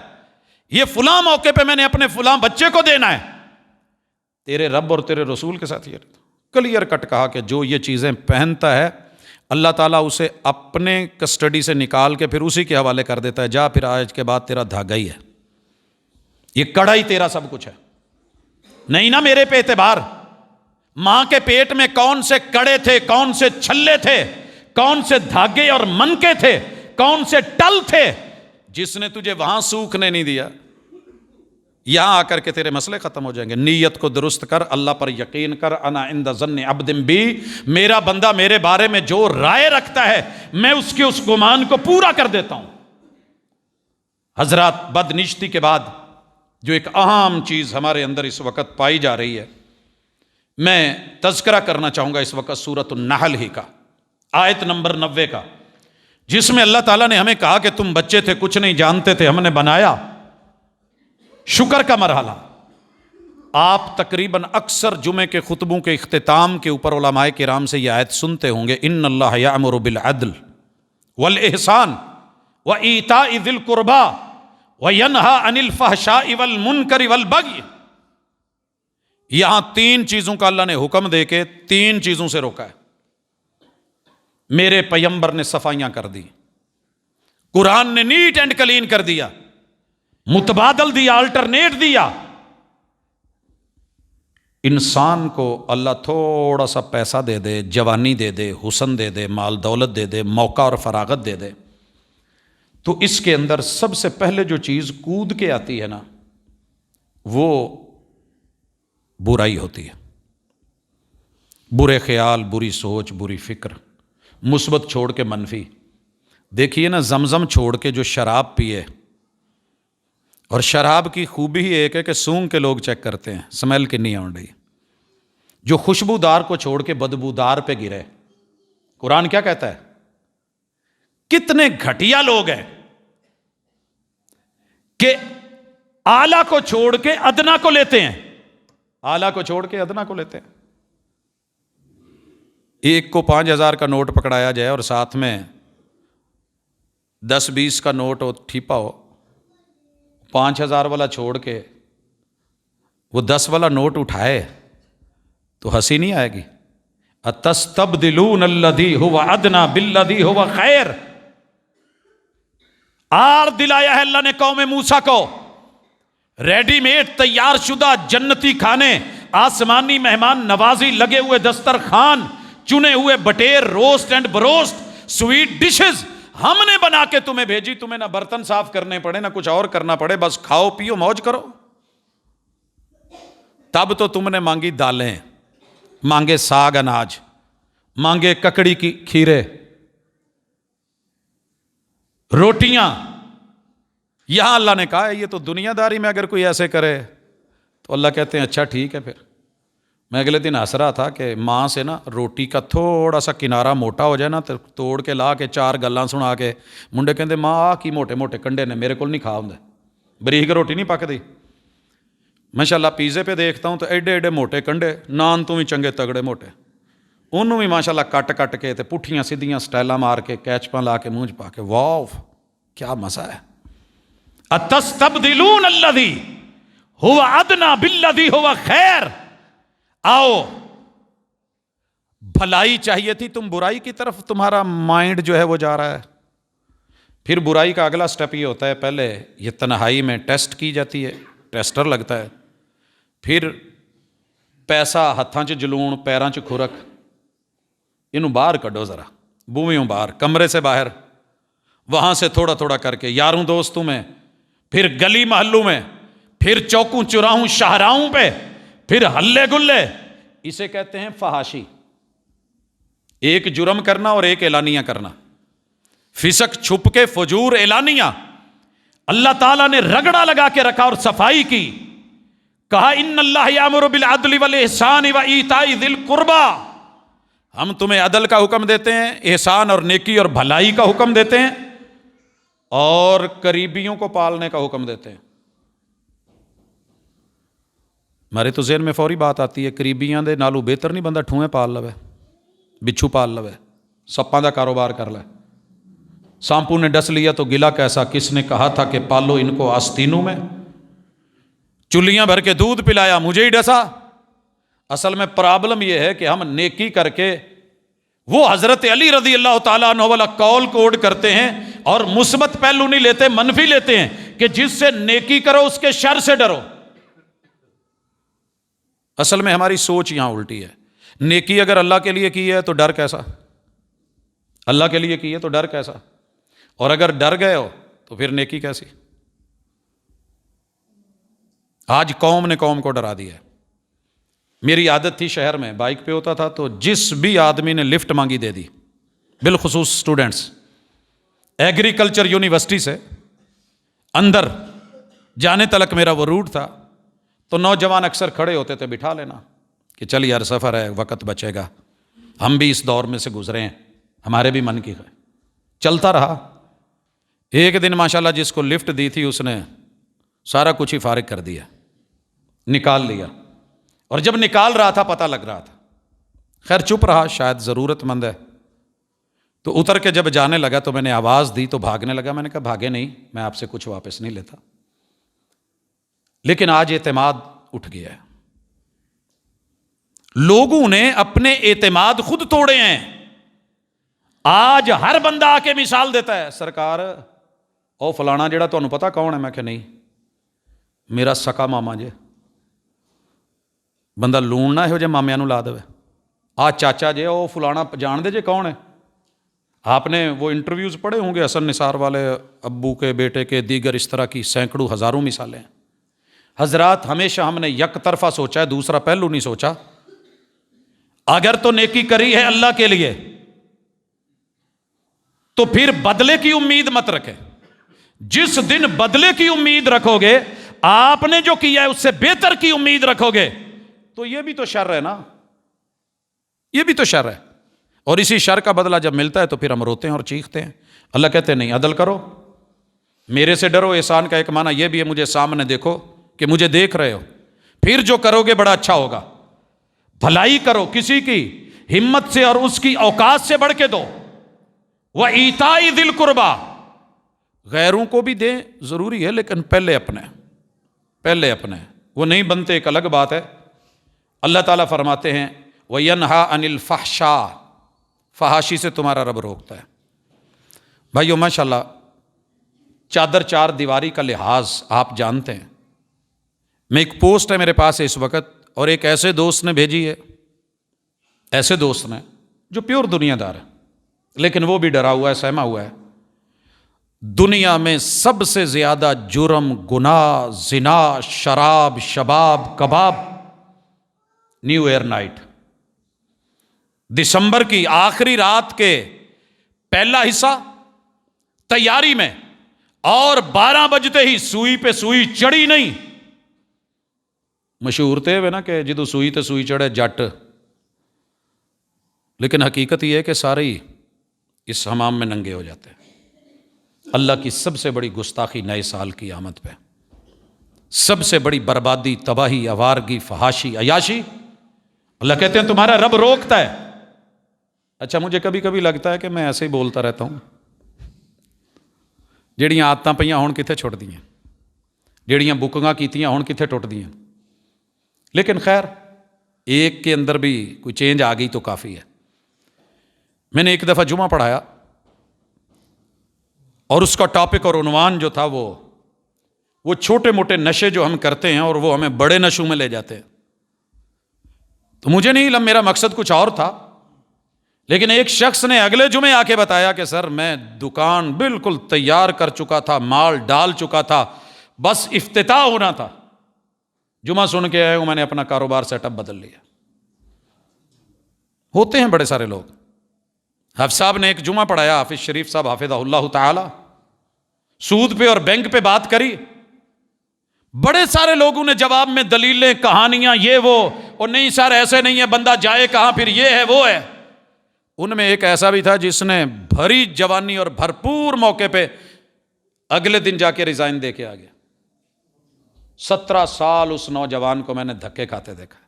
یہ فلاں موقع پہ میں نے اپنے فلاں بچے کو دینا ہے. تیرے رب اور تیرے رسول کے ساتھ یہ کلیئر کٹ کہا کہ جو یہ چیزیں پہنتا ہے اللہ تعالیٰ اسے اپنے کسٹڈی سے نکال کے پھر اسی کے حوالے کر دیتا ہے. جا پھر آج کے بعد تیرا دھاگا ہی ہے، یہ کڑا ہی تیرا سب کچھ ہے. نہیں نا میرے پہ اعتبار. ماں کے پیٹ میں کون سے کڑے تھے، کون سے چھلے تھے، کون سے دھاگے اور منکے تھے، کون سے ٹل تھے جس نے تجھے وہاں سوکھنے نہیں دیا. یہاں آ کر کے تیرے مسئلے ختم ہو جائیں گے. نیت کو درست کر، اللہ پر یقین کر. انا عند ظن عبد بی، میرا بندہ میرے بارے میں جو رائے رکھتا ہے میں اس کے اس گمان کو پورا کر دیتا ہوں. حضرات، بدنشتی کے بعد جو ایک اہم چیز ہمارے اندر اس وقت پائی جا رہی ہے، میں تذکرہ کرنا چاہوں گا اس وقت سورۃ النحل ہی کا، آیت نمبر 90 کا، جس میں اللہ تعالیٰ نے ہمیں کہا کہ تم بچے تھے، کچھ نہیں جانتے تھے، ہم نے بنایا. شکر کا مرحلہ. آپ تقریباً اکثر جمعے کے خطبوں کے اختتام کے اوپر علماء کرام سے یہ آیت سنتے ہوں گے، ان اللہ یأمر بالعدل والاحسان وایتاء ذی القربی وینہی عن الفحشاء والمنکر والبغی. یہاں 3 چیزوں کا اللہ نے حکم دے کے 3 چیزوں سے روکا ہے. میرے پیغمبر نے صفائیاں کر دی، قرآن نے نیٹ اینڈ کلین کر دیا، متبادل دیا، الٹرنیٹ دیا. انسان کو اللہ تھوڑا سا پیسہ دے دے، جوانی دے دے، حسن دے دے، مال دولت دے دے، موقع اور فراغت دے دے، تو اس کے اندر سب سے پہلے جو چیز کود کے آتی ہے نا، وہ برائی ہوتی ہے. برے خیال، بری سوچ، بری فکر، مثبت چھوڑ کے منفی. دیکھیے نا، زمزم چھوڑ کے جو شراب پیے، اور شراب کی خوبی ہی ایک ہے کہ سونگ کے لوگ چیک کرتے ہیں سمیل کنی آن رہی. جو خوشبودار کو چھوڑ کے بدبودار پہ گرے، قرآن کیا کہتا ہے؟ کتنے گھٹیا لوگ ہیں کہ اعلیٰ کو چھوڑ کے ادنا کو لیتے ہیں، اعلیٰ کو چھوڑ کے ادنا کو لیتے ہیں. ایک کو 5,000 کا نوٹ پکڑایا جائے اور ساتھ میں 10-20 کا نوٹ ہو، ٹھیپا ہو، 5,000 والا چھوڑ کے وہ 10 والا نوٹ اٹھائے تو ہنسی نہیں آئے گی؟ اتستبدلون الذی هو ادنی بالذی هو خیر. آر دلایا ہے اللہ نے قوم موسیٰ کو، ریڈی میڈ تیار شدہ جنتی کھانے، آسمانی مہمان نوازی، لگے ہوئے دسترخوان، چنے ہوئے بٹیر، roast and broast, sweet dishes ہم نے بنا کے تمہیں بھیجی. تمہیں نہ برتن صاف کرنے پڑے، نہ کچھ اور کرنا پڑے، بس کھاؤ پیو موج کرو. تب تو تم نے مانگی دالیں، مانگے ساگ اناج، مانگے ککڑی کی کھیرے، روٹیاں. یہاں اللہ نے کہا ہے یہ تو دنیا داری میں اگر کوئی ایسے کرے تو اللہ کہتے ہیں اچھا ٹھیک ہے. پھر میں اگلے دن ہنس رہا تھا کہ ماں سے نا روٹی کا تھوڑا سا کنارہ موٹا ہو جائے نا تو توڑ کے لا کے 4 گلاں سنا کے منڈے کہندے ماں آ کی موٹے موٹے کنڈے نے، میرے کو نہیں کھا ہوں، بریک روٹی نہیں پکدی. ماشاءاللہ پیزے پہ دیکھتا ہوں تو ایڈے ایڈے موٹے کنڈے، نان تو بھی چنگے تگڑے موٹے. ਉਹਨੂੰ ਵੀ ਮਾਸ਼ਾਅੱਲਾ ਕੱਟ ਕੇ ਤੇ ਪੁੱਠੀਆਂ ਸਿੱਧੀਆਂ ਸਟਾਈਲਾਂ ਮਾਰ ਕੇ ਕੈਚਪਾਂ ਲਾ ਕੇ ਮੂੰਹ 'ਚ ਪਾ ਕੇ, ਵਾਓ کیا مزہ ہے. اتستبدلون الذی هو ادنی بالذی هو خیر. آؤ بھلائی چاہیے تھی تم برائی کی طرف تمہارا مائنڈ جو ہے وہ جا رہا ہے. پھر برائی کا اگلا سٹیپ یہ ہوتا ہے، پہلے یہ تنہائی میں ٹیسٹ کی جاتی ہے، ٹیسٹر لگتا ہے، پھر پیسہ ہتھاں چ جلون پیراں چ کھرک، انہوں باہر کڈو ذرا، بوئیوں باہر، کمرے سے باہر، وہاں سے تھوڑا تھوڑا کر کے یاروں دوستوں میں، پھر گلی محلوں میں، پھر چوکوں چراہوں شاہراہوں پہ، پھر ہلے گلے. اسے کہتے ہیں فحاشی. ایک جرم کرنا اور ایک اعلانیہ کرنا، فسق چھپ کے، فجور اعلانیہ. اللہ تعالیٰ نے رگڑا لگا کے رکھا اور صفائی کی. کہا ان اللہ یامر بالعدل والاحسان وایتاء ذی القربی. ہم تمہیں عدل کا حکم دیتے ہیں، احسان اور نیکی اور بھلائی کا حکم دیتے ہیں، اور قریبیوں کو پالنے کا حکم دیتے ہیں. ہمارے تو ذہن میں فوری بات آتی ہے، قریبیاں دے نالو بہتر نہیں بندہ ٹھوئیں پال لوے، بچھو پال لوے، سپاں دا کاروبار کر لے. سانپو نے ڈس لیا تو گلا کیسا، کس نے کہا تھا کہ پالو ان کو آستینوں میں. چلیاں بھر کے دودھ پلایا، مجھے ہی ڈسا. اصل میں پرابلم یہ ہے کہ ہم نیکی کر کے وہ حضرت علی رضی اللہ تعالیٰ عنہ والا قول کوڈ کرتے ہیں اور مثبت پہلو نہیں لیتے، منفی لیتے ہیں کہ جس سے نیکی کرو اس کے شر سے ڈرو. اصل میں ہماری سوچ یہاں الٹی ہے. نیکی اگر اللہ کے لیے کی ہے تو ڈر کیسا، اللہ کے لیے کی ہے تو ڈر کیسا، اور اگر ڈر گئے ہو تو پھر نیکی کیسی. آج قوم نے قوم کو ڈرا دیا ہے. میری عادت تھی شہر میں بائک پہ ہوتا تھا تو جس بھی آدمی نے لفٹ مانگی دے دی، بالخصوص سٹوڈنٹس. ایگریکلچر یونیورسٹی سے اندر جانے تلک میرا وہ روٹ تھا، تو نوجوان اکثر کھڑے ہوتے تھے، بٹھا لینا کہ چل یار سفر ہے، وقت بچے گا، ہم بھی اس دور میں سے گزرے ہیں، ہمارے بھی من کی ہے. چلتا رہا. ایک دن ماشاءاللہ جس کو لفٹ دی تھی اس نے سارا کچھ ہی فارغ کر دیا، نکال لیا. اور جب نکال رہا تھا پتہ لگ رہا تھا، خیر چپ رہا، شاید ضرورت مند ہے. تو اتر کے جب جانے لگا تو میں نے آواز دی تو بھاگنے لگا. میں نے کہا بھاگے نہیں، میں آپ سے کچھ واپس نہیں لیتا. لیکن آج اعتماد اٹھ گیا ہے. لوگوں نے اپنے اعتماد خود توڑے ہیں. آج ہر بندہ آ کے مثال دیتا ہے، سرکار او فلانا جڑا تمہیں پتا کون ہے؟ میں کہ نہیں، میرا سکا ماما جے. بندہ لون نہ ہو جے مامیاں نو لا دے. آ چاچا جے او فلانا جان دے جے کون ہے. آپ نے وہ انٹرویوز پڑھے ہوں گے حسن نثار والے، ابو کے بیٹے کے، دیگر اس طرح کی سینکڑوں ہزاروں مثالیں ہیں. حضرات ہمیشہ ہم نے یک طرفہ سوچا ہے، دوسرا پہلو نہیں سوچا. اگر تو نیکی کری ہے اللہ کے لیے تو پھر بدلے کی امید مت رکھے. جس دن بدلے کی امید رکھو گے، آپ نے جو کیا ہے اس سے بہتر کی امید رکھو گے، تو یہ بھی تو شر ہے نا، یہ بھی تو شر ہے. اور اسی شر کا بدلہ جب ملتا ہے تو پھر ہم روتے ہیں اور چیختے ہیں. اللہ کہتے ہیں نہیں، عدل کرو، میرے سے ڈرو. احسان کا ایک معنی یہ بھی ہے مجھے سامنے دیکھو کہ مجھے دیکھ رہے ہو، پھر جو کرو گے بڑا اچھا ہوگا. بھلائی کرو، کسی کی ہمت سے اور اس کی اوقات سے بڑھ کے دو. وَإِيتَاءِ ذِي الْقُرْبَى، غیروں کو بھی دیں ضروری ہے، لیکن پہلے اپنے، پہلے اپنے. وہ نہیں بنتے ایک الگ بات ہے. اللہ تعالیٰ فرماتے ہیں وَيَنْهَا عَنِ الْفَحْشَاءِ، فحاشی سے تمہارا رب روکتا ہے. بھائیو ماشاءاللہ چادر چار دیواری کا لحاظ آپ جانتے ہیں. میں ایک پوسٹ ہے میرے پاس ہے اس وقت، اور ایک ایسے دوست نے بھیجی ہے، ایسے دوست نے جو پیور دنیا دار ہے لیکن وہ بھی ڈرا ہوا ہے، سہما ہوا ہے. دنیا میں سب سے زیادہ جرم، گناہ، زنا، شراب، شباب، کباب، نیو ایئر نائٹ، دسمبر کی آخری رات کے پہلا حصہ تیاری میں، اور 12 بجتے ہی سوئی پہ سوئی چڑھی نہیں. مشہور تھے وہ نا کہ جدو سوئی تے سوئی چڑھے جٹ، لیکن حقیقت یہ ہے کہ سارے ہی اس حمام میں ننگے ہو جاتے ہیں. اللہ کی سب سے بڑی گستاخی نئے سال کی آمد پہ، سب سے بڑی بربادی، تباہی، آوارگی، فحاشی، عیاشی. اللہ کہتے ہیں تمہارا رب روکتا ہے. اچھا مجھے کبھی کبھی لگتا ہے کہ میں ایسے ہی بولتا رہتا ہوں، جہڑیاں آدتاں پئیاں ہون کتنے چھٹ دیاں، جہڑیاں بکنگاں کیتیاں ہون کتنے ٹوٹ دیاں، لیکن خیر ایک کے اندر بھی کوئی چینج آ گئی تو کافی ہے۔ میں نے ایک دفعہ جمعہ پڑھایا اور اس کا ٹاپک اور عنوان جو تھا وہ چھوٹے موٹے نشے جو ہم کرتے ہیں اور وہ ہمیں بڑے نشوں میں لے جاتے ہیں۔ تو مجھے نہیں علم، میرا مقصد کچھ اور تھا، لیکن ایک شخص نے اگلے جمعے آ کے بتایا کہ سر میں دکان بالکل تیار کر چکا تھا، مال ڈال چکا تھا، بس افتتاح ہونا تھا۔ جمعہ سن کے آئے ہوں، میں نے اپنا کاروبار سیٹ اپ بدل لیا۔ ہوتے ہیں بڑے سارے لوگ۔ حافظ صاحب نے ایک جمعہ پڑھایا، حافظ شریف صاحب حافظہ اللہ تعالی، سود پہ اور بینک پہ بات کری۔ بڑے سارے لوگوں نے جواب میں دلیلیں، کہانیاں، یہ وہ، اور نہیں سر ایسے نہیں ہے، بندہ جائے کہاں، پھر یہ ہے وہ ہے۔ ان میں ایک ایسا بھی تھا جس نے بھری جوانی اور بھرپور موقع پہ اگلے دن جا کے ریزائن دے کے آ گیا۔ 17 سال اس نوجوان کو میں نے دھکے کھاتے دیکھا،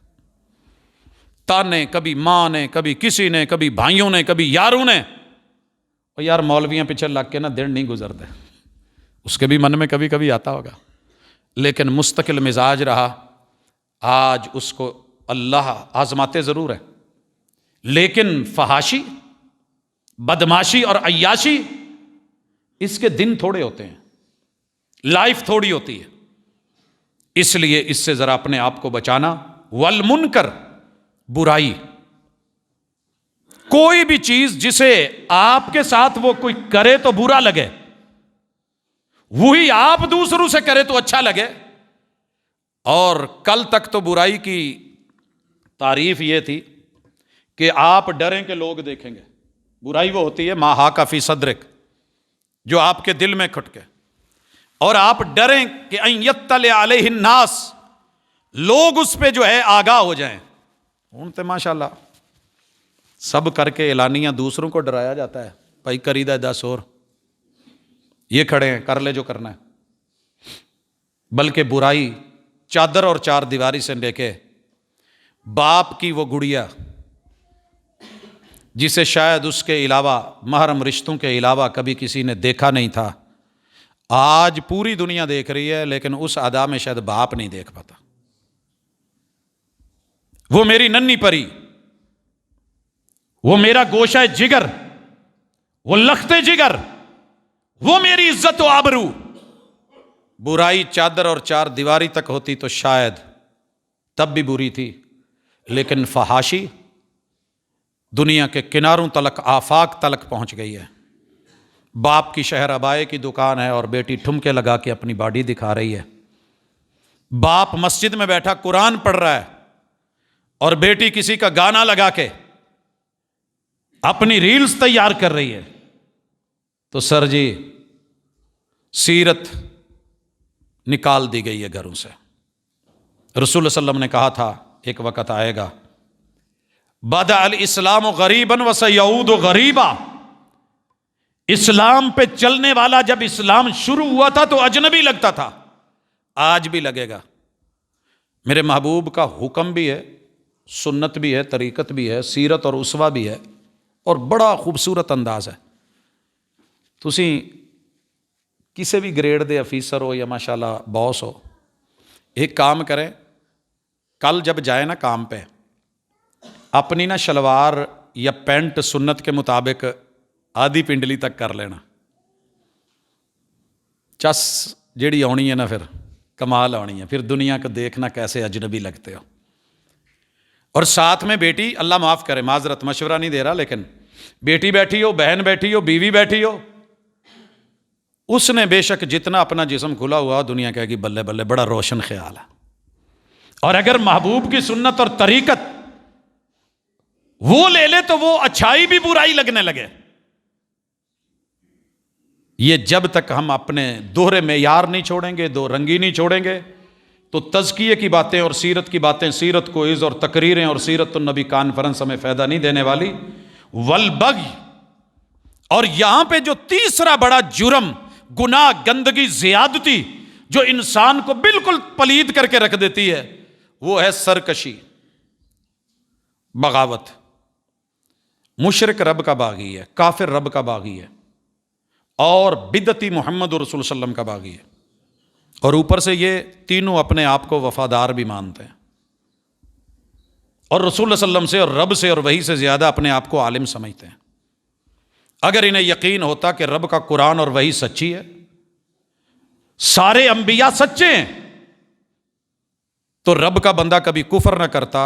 تانے، کبھی ماں نے، کبھی کسی نے، کبھی بھائیوں نے، کبھی یاروں نے۔ اور یار مولویاں پیچھے لگ کے نا دن نہیں گزرتے، اس کے بھی من میں کبھی کبھی آتا ہوگا، لیکن مستقل مزاج رہا۔ آج اس کو اللہ آزماتے ضرور ہے، لیکن فحاشی، بدماشی اور عیاشی، اس کے دن تھوڑے ہوتے ہیں، لائف تھوڑی ہوتی ہے۔ اس لیے اس سے ذرا اپنے آپ کو بچانا۔ والمنکر، برائی، کوئی بھی چیز جسے آپ کے ساتھ وہ کوئی کرے تو برا لگے، وہی آپ دوسروں سے کرے تو اچھا لگے۔ اور کل تک تو برائی کی تعریف یہ تھی کہ آپ ڈریں کہ لوگ دیکھیں گے۔ برائی وہ ہوتی ہے ما حاک فی صدرک، جو آپ کے دل میں کھٹکے، اور آپ ڈریں کہ ان یطلع علیہ الناس، لوگ اس پہ جو ہے آگاہ ہو جائیں۔ ہوں تو ماشاءاللہ سب کر کے اعلانیاں دوسروں کو ڈرایا جاتا ہے، بھائی کری دا 10 اور یہ کھڑے ہیں، کر لے جو کرنا ہے۔ بلکہ برائی چادر اور 4 دیواری سے لے کے باپ کی وہ گڑیا جسے شاید اس کے علاوہ محرم رشتوں کے علاوہ کبھی کسی نے دیکھا نہیں تھا، آج پوری دنیا دیکھ رہی ہے، لیکن اس ادا میں شاید باپ نہیں دیکھ پاتا۔ وہ میری ننھی پری، وہ میرا گوشہ جگر، وہ لخت جگر، وہ میری عزت و آبرو۔ برائی چادر اور 4 دیواری تک ہوتی تو شاید تب بھی بری تھی، لیکن فحاشی دنیا کے کناروں تلک، آفاق تلک پہنچ گئی ہے۔ باپ کی شہر ابائے کی دکان ہے اور بیٹی ٹھمکے لگا کے اپنی باڈی دکھا رہی ہے۔ باپ مسجد میں بیٹھا قرآن پڑھ رہا ہے اور بیٹی کسی کا گانا لگا کے اپنی ریلز تیار کر رہی ہے۔ تو سر جی سیرت نکال دی گئی ہے گھروں سے۔ رسول صلی اللہ علیہ وسلم نے کہا تھا ایک وقت آئے گا، بدأ الاسلام غریبا وسیعود غریبا، اسلام پہ چلنے والا جب اسلام شروع ہوا تھا تو اجنبی لگتا تھا، آج بھی لگے گا۔ میرے محبوب کا حکم بھی ہے، سنت بھی ہے، طریقت بھی ہے، سیرت اور اسوہ بھی ہے، اور بڑا خوبصورت انداز ہے۔ تسی کسی بھی گریڈ دے افیسر ہو یا ماشاءاللہ باس ہو، ایک کام کریں، کل جب جائے نا کام پہ، اپنی نا شلوار یا پینٹ سنت کے مطابق آدھی پنڈلی تک کر لینا۔ چس جیڑی آنی ہے نا پھر کمال آنی ہے، پھر دنیا کو دیکھنا کیسے اجنبی لگتے ہو۔ اور ساتھ میں بیٹی، اللہ معاف کرے معذرت مشورہ نہیں دے رہا، لیکن بیٹی بیٹھی ہو، بہن بیٹھی ہو، بیوی بیٹھی ہو، اس نے بے شک جتنا اپنا جسم کھلا ہوا دنیا کہے گی بلے بلے، بڑا روشن خیال ہے۔ اور اگر محبوب کی سنت اور طریقت وہ لے لے تو وہ اچھائی بھی برائی لگنے لگے۔ یہ جب تک ہم اپنے دوہرے معیار نہیں چھوڑیں گے، دو رنگی نہیں چھوڑیں گے، تو تزکیے کی باتیں اور سیرت کی باتیں، سیرت کو عز اور تقریریں اور سیرت النبی کانفرنس ہمیں فائدہ نہیں دینے والی۔ والبغی، اور یہاں پہ جو تیسرا بڑا جرم، گناہ، گندگی، زیادتی جو انسان کو بالکل پلید کر کے رکھ دیتی ہے، وہ ہے سرکشی، بغاوت۔ مشرک رب کا باغی ہے، کافر رب کا باغی ہے، اور بدعتی محمد رسول صلی اللہ علیہ وسلم کا باغی ہے، اور اوپر سے یہ تینوں اپنے آپ کو وفادار بھی مانتے ہیں، اور رسول اللہ صلی اللہ علیہ وسلم سے اور رب سے اور وحی سے زیادہ اپنے آپ کو عالم سمجھتے ہیں۔ اگر انہیں یقین ہوتا کہ رب کا قرآن اور وحی سچی ہے، سارے انبیاء سچے ہیں، تو رب کا بندہ کبھی کفر نہ کرتا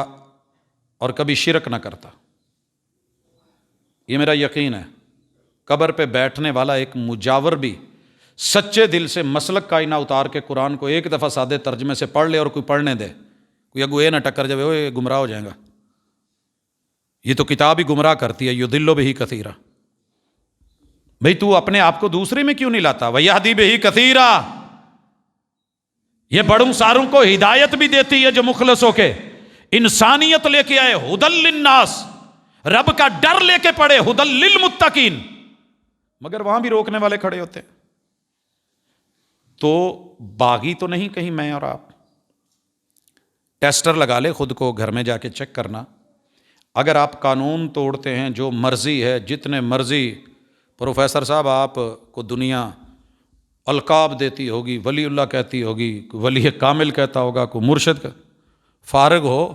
اور کبھی شرک نہ کرتا۔ یہ میرا یقین ہے۔ قبر پہ بیٹھنے والا ایک مجاور بھی سچے دل سے مسلک کائنہ اتار کے قرآن کو ایک دفعہ سادے ترجمے سے پڑھ لے اور کوئی پڑھنے دے، کوئی اگو یہ نہ ٹکر جائے وہ گمراہ ہو جائے گا۔ یہ تو کتاب ہی گمراہ کرتی ہے، یضل بہ کثیرا۔ بھئی تو اپنے آپ کو دوسرے میں کیوں نہیں لاتا؟ ویہدی بہ کثیرا، یہ بڑوں ساروں کو ہدایت بھی دیتی ہے جو مخلص ہو کے انسانیت لے کے آئے، ہدی للناس، رب کا ڈر لے کے پڑھے، ہدی للمتقین، مگر وہاں بھی روکنے والے کھڑے ہوتے ہیں۔ تو باغی تو نہیں کہیں میں اور آپ۔ ٹیسٹر لگا لے خود کو، گھر میں جا کے چیک کرنا۔ اگر آپ قانون توڑتے ہیں، جو مرضی ہے، جتنے مرضی پروفیسر صاحب آپ کو دنیا القاب دیتی ہوگی، ولی اللہ کہتی ہوگی، کوئی ولی کامل کہتا ہوگا، کوئی مرشد کا، فارغ ہو،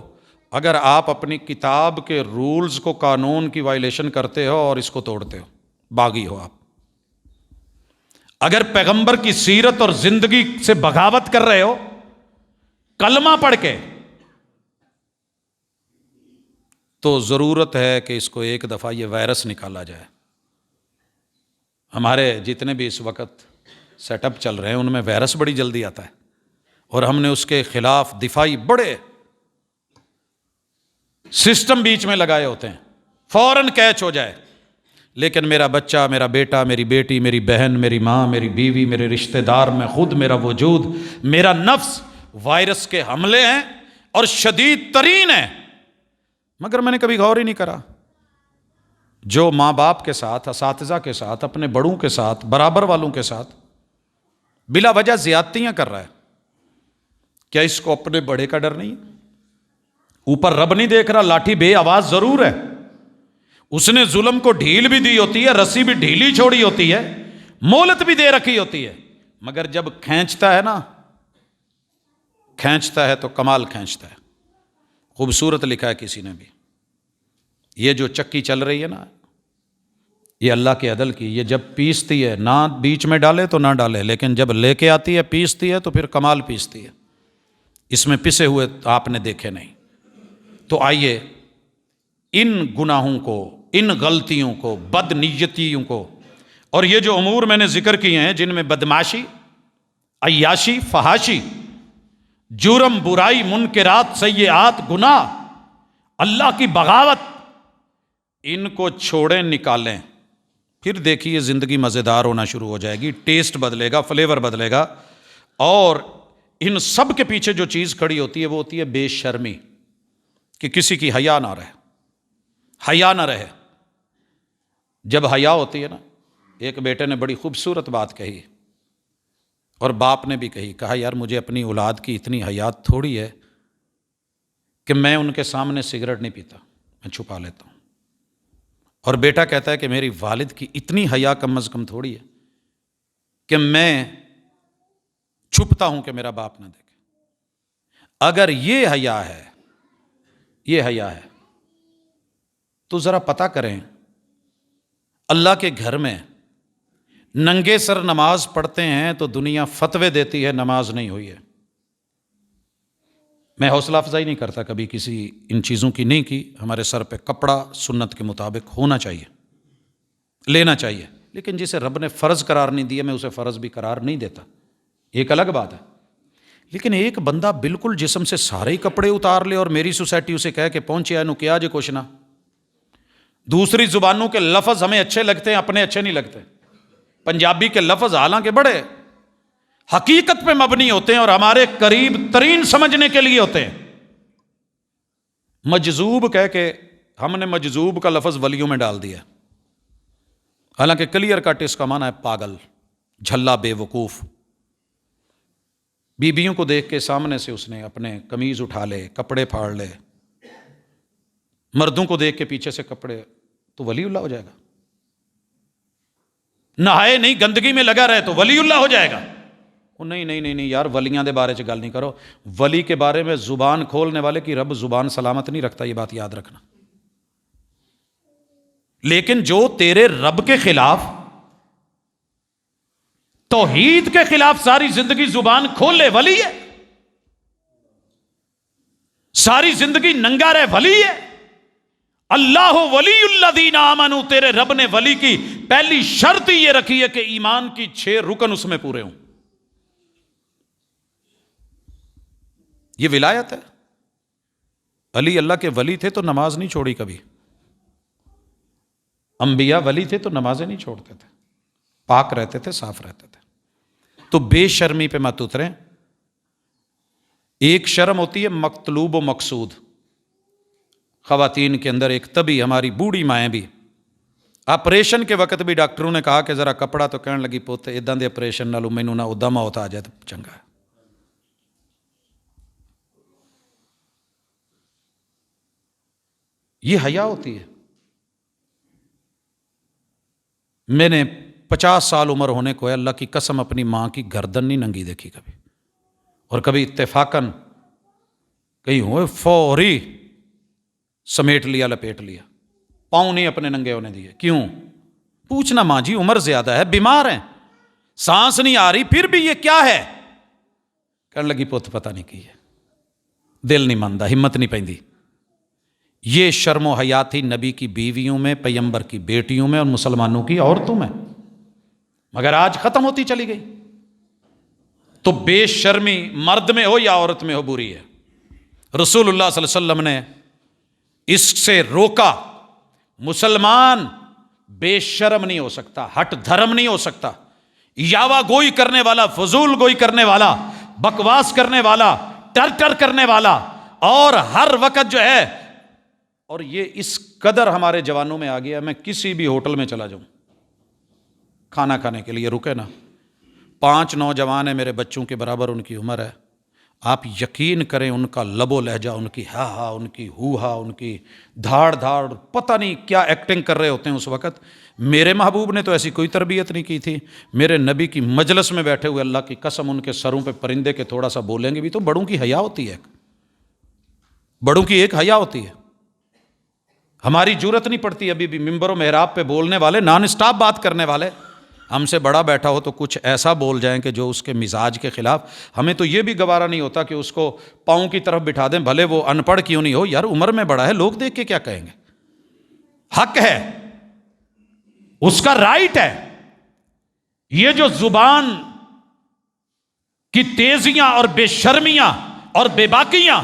اگر آپ اپنی کتاب کے رولز کو، قانون کی وائلیشن کرتے ہو اور اس کو توڑتے ہو، باغی ہو آپ۔ اگر پیغمبر کی سیرت اور زندگی سے بغاوت کر رہے ہو کلمہ پڑھ کے، تو ضرورت ہے کہ اس کو ایک دفعہ یہ وائرس نکالا جائے۔ ہمارے جتنے بھی اس وقت سیٹ اپ چل رہے ہیں ان میں وائرس بڑی جلدی آتا ہے، اور ہم نے اس کے خلاف دفاعی بڑے سسٹم بیچ میں لگائے ہوتے ہیں، فوراً کیچ ہو جائے۔ لیکن میرا بچہ، میرا بیٹا، میری بیٹی، میری بہن، میری ماں، میری بیوی، میرے رشتہ دار، میں خود، میرا وجود، میرا نفس وائرس کے حملے ہیں اور شدید ترین ہیں، مگر میں نے کبھی غور ہی نہیں کرا۔ جو ماں باپ کے ساتھ، اساتذہ کے ساتھ، اپنے بڑوں کے ساتھ، برابر والوں کے ساتھ بلا وجہ زیادتیاں کر رہا ہے، کیا اس کو اپنے بڑے کا ڈر نہیں؟ اوپر رب نہیں دیکھ رہا؟ لاٹھی بے آواز ضرور ہے، اس نے ظلم کو ڈھیل بھی دی ہوتی ہے، رسی بھی ڈھیلی چھوڑی ہوتی ہے، مہلت بھی دے رکھی ہوتی ہے، مگر جب کھینچتا ہے نا، کھینچتا ہے تو کمال کھینچتا ہے۔ خوبصورت لکھا ہے کسی نے بھی، یہ جو چکی چل رہی ہے نا، یہ اللہ کے عدل کی، یہ جب پیستی ہے، نہ بیچ میں ڈالے تو نہ ڈالے، لیکن جب لے کے آتی ہے، پیستی ہے، تو پھر کمال پیستی ہے۔ اس میں پسے ہوئے آپ نے دیکھے نہیں۔ تو آئیے ان گناہوں کو، ان غلطیوں کو، بد نیتیوں کو، اور یہ جو امور میں نے ذکر کیے ہیں جن میں بدماشی، عیاشی، فحاشی، جرم، برائی، منکرات، سیئات، گناہ، اللہ کی بغاوت، ان کو چھوڑیں، نکالیں، پھر دیکھیے زندگی مزیدار ہونا شروع ہو جائے گی، ٹیسٹ بدلے گا، فلیور بدلے گا۔ اور ان سب کے پیچھے جو چیز کھڑی ہوتی ہے وہ ہوتی ہے بے شرمی، کہ کسی کی حیا نہ رہے، حیا نہ رہے۔ جب حیا ہوتی ہے نا، ایک بیٹے نے بڑی خوبصورت بات کہی، اور باپ نے بھی کہی، کہا یار مجھے اپنی اولاد کی اتنی حیات تھوڑی ہے کہ میں ان کے سامنے سگریٹ نہیں پیتا، میں چھپا لیتا ہوں۔ اور بیٹا کہتا ہے کہ میری والد کی اتنی حیا کم از کم تھوڑی ہے کہ میں چھپتا ہوں کہ میرا باپ نہ دیکھے۔ اگر یہ حیا ہے، یہ حیا ہے، تو ذرا پتہ کریں، اللہ کے گھر میں ننگے سر نماز پڑھتے ہیں تو دنیا فتوے دیتی ہے نماز نہیں ہوئی ہے۔ میں حوصلہ افزائی نہیں کرتا کبھی کسی ان چیزوں کی نہیں کی، ہمارے سر پہ کپڑا سنت کے مطابق ہونا چاہیے، لینا چاہیے، لیکن جسے رب نے فرض قرار نہیں دیا میں اسے فرض بھی قرار نہیں دیتا، ایک الگ بات ہے۔ لیکن ایک بندہ بالکل جسم سے سارے ہی کپڑے اتار لے اور میری سوسائٹی اسے کہے کہ پہنچے نو کیا جو کچھ نہ، دوسری زبانوں کے لفظ ہمیں اچھے لگتے ہیں، اپنے اچھے نہیں لگتے۔ پنجابی کے لفظ حالانکہ بڑے حقیقت پہ مبنی ہوتے ہیں اور ہمارے قریب ترین سمجھنے کے لیے ہوتے ہیں۔ مجذوب کہہ کے ہم نے مجذوب کا لفظ ولیوں میں ڈال دیا، حالانکہ کلیئر کٹ اس کا معنی ہے پاگل، جھلا، بے وقوف۔ بیویوں کو دیکھ کے سامنے سے اس نے اپنے قمیض اٹھا لے، کپڑے پھاڑ لے، مردوں کو دیکھ کے پیچھے سے کپڑے، تو ولی اللہ ہو جائے گا. نہائے نہیں گندگی میں لگا رہے تو ولی اللہ ہو جائے گا. نہیں یار ولیاں دے بارے چ گل نہیں کرو. ولی کے بارے میں زبان کھولنے والے کی رب زبان سلامت نہیں رکھتا, یہ بات یاد رکھنا. لیکن جو تیرے رب کے خلاف, توحید کے خلاف ساری زندگی زبان کھول لے ولی ہے. ساری زندگی ننگا رہے ولی ہے. اللہ ولی الذین آمنوا, تیرے رب نے ولی کی پہلی شرط یہ رکھی ہے کہ ایمان کی 6 رکن اس میں پورے ہوں. یہ ولایت ہے. علی اللہ کے ولی تھے تو نماز نہیں چھوڑی کبھی. انبیاء ولی تھے تو نمازیں نہیں چھوڑتے تھے, پاک رہتے تھے, صاف رہتے تھے. تو بے شرمی پہ مت اتریں. ایک شرم ہوتی ہے مطلوب و مقصود. خواتین کے اندر ایک طبی, ہماری بوڑھی مائیں بھی آپریشن کے وقت بھی ڈاکٹروں نے کہا کہ ذرا کپڑا, تو کہنے لگی پوتے اداں دے آپریشن نالوں مینوں نہ ادا موت آ جائے تو چنگا ہے. یہ حیا ہوتی ہے. میں نے 50 سال عمر ہونے کو ہے, اللہ کی قسم اپنی ماں کی گردن نہیں ننگی دیکھی کبھی. اور کبھی اتفاقاً کہیں ہوئے فوری سمیٹ لیا, لپیٹ لیا, پاؤں نہیں اپنے ننگے ہونے دیے. کیوں؟ پوچھنا ماں جی عمر زیادہ ہے, بیمار ہیں, سانس نہیں آ رہی, پھر بھی یہ کیا ہے؟ کہنے لگی پوت پتہ نہیں کی ہے, دل نہیں ماندا, ہمت نہیں پیندی. یہ شرم و حیا تھی نبی کی بیویوں میں, پیغمبر کی بیٹیوں میں, اور مسلمانوں کی عورتوں میں, مگر آج ختم ہوتی چلی گئی. تو بے شرمی مرد میں ہو یا عورت میں ہو بری ہے. رسول اللہ صلی اللہ علیہ وسلم نے اس سے روکا. مسلمان بے شرم نہیں ہو سکتا, ہٹ دھرم نہیں ہو سکتا, یاوا گوئی کرنے والا, فضول گوئی کرنے والا, بکواس کرنے والا, ٹر کرنے والا, اور ہر وقت جو ہے. اور یہ اس قدر ہمارے جوانوں میں آ گیا, میں کسی بھی ہوٹل میں چلا جاؤں کھانا کھانے کے لیے, رکے نا, 5 نوجوان ہیں میرے بچوں کے برابر ان کی عمر ہے, آپ یقین کریں ان کا لب و لہجہ, ان کی ہا, ان کی ہا, ان کی دھاڑ, پتہ نہیں کیا ایکٹنگ کر رہے ہوتے ہیں اس وقت. میرے محبوب نے تو ایسی کوئی تربیت نہیں کی تھی. میرے نبی کی مجلس میں بیٹھے ہوئے, اللہ کی قسم ان کے سروں پہ پرندے کے تھوڑا سا بولیں گے بھی تو بڑوں کی حیا ہوتی ہے, بڑوں کی ایک حیا ہوتی ہے. ہماری جرت نہیں پڑتی ابھی بھی ممبر و محراب پہ بولنے والے, نان اسٹاپ بات کرنے والے, ہم سے بڑا بیٹھا ہو تو کچھ ایسا بول جائیں کہ جو اس کے مزاج کے خلاف. ہمیں تو یہ بھی گوارا نہیں ہوتا کہ اس کو پاؤں کی طرف بٹھا دیں, بھلے وہ ان پڑھ کیوں نہیں ہو, یار عمر میں بڑا ہے, لوگ دیکھ کے کیا کہیں گے. حق ہے, اس کا رائٹ ہے. یہ جو زبان کی تیزیاں اور بے شرمیاں اور بے باکیاں,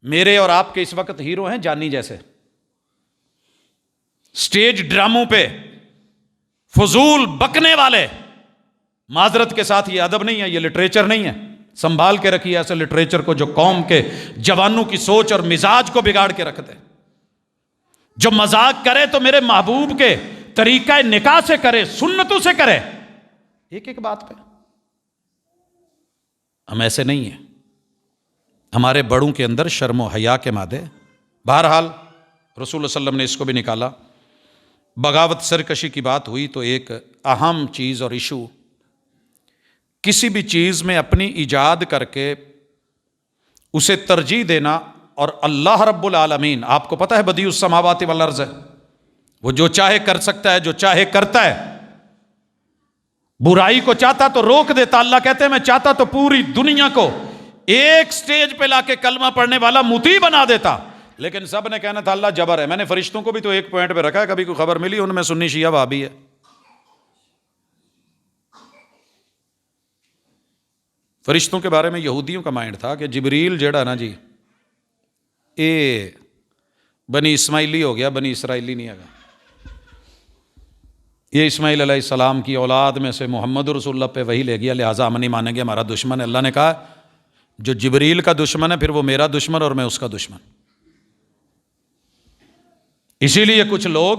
میرے اور آپ کے اس وقت ہیرو ہیں جانی جیسے, سٹیج ڈراموں پہ فضول بکنے والے. معذرت کے ساتھ یہ ادب نہیں ہے, یہ لٹریچر نہیں ہے, سنبھال کے رکھیے ایسے لٹریچر کو جو قوم کے جوانوں کی سوچ اور مزاج کو بگاڑ کے رکھ دے. جو مذاق کرے تو میرے محبوب کے طریقہ نکاح سے کرے, سنتوں سے کرے, ایک ایک بات پہ. ہم ایسے نہیں ہیں, ہمارے بڑوں کے اندر شرم و حیا کے مادے. بہرحال رسول اللہ صلی اللہ علیہ وسلم نے اس کو بھی نکالا. بغاوت سرکشی کی بات ہوئی تو ایک اہم چیز اور ایشو, کسی بھی چیز میں اپنی ایجاد کر کے اسے ترجیح دینا, اور اللہ رب العالمین آپ کو پتہ ہے بدیع السماوات والارض ہے, وہ جو چاہے کر سکتا ہے, جو چاہے کرتا ہے. برائی کو چاہتا تو روک دیتا, اللہ کہتے ہیں میں چاہتا تو پوری دنیا کو ایک سٹیج پہ لا کے کلمہ پڑھنے والا مطیع بنا دیتا, لیکن سب نے کہنا تھا اللہ جبر ہے. میں نے فرشتوں کو بھی تو ایک پوائنٹ پہ رکھا ہے, کبھی کوئی خبر ملی ان میں سنی شیعہ وہابی ہے. فرشتوں کے بارے میں یہودیوں کا مائنڈ تھا کہ جبریل جیڑا نا جی اے بنی اسماعیلی ہو گیا, بنی اسرائیلی نہیں آگا. یہ اسماعیل علیہ السلام کی اولاد میں سے محمد رسول اللہ پہ وہی لے گیا, لہٰذا ہم نہیں مانیں گے, ہمارا دشمن ہے. اللہ نے کہا جو جبریل کا دشمن ہے پھر وہ میرا دشمن اور میں اس کا دشمن. اسی لیے کچھ لوگ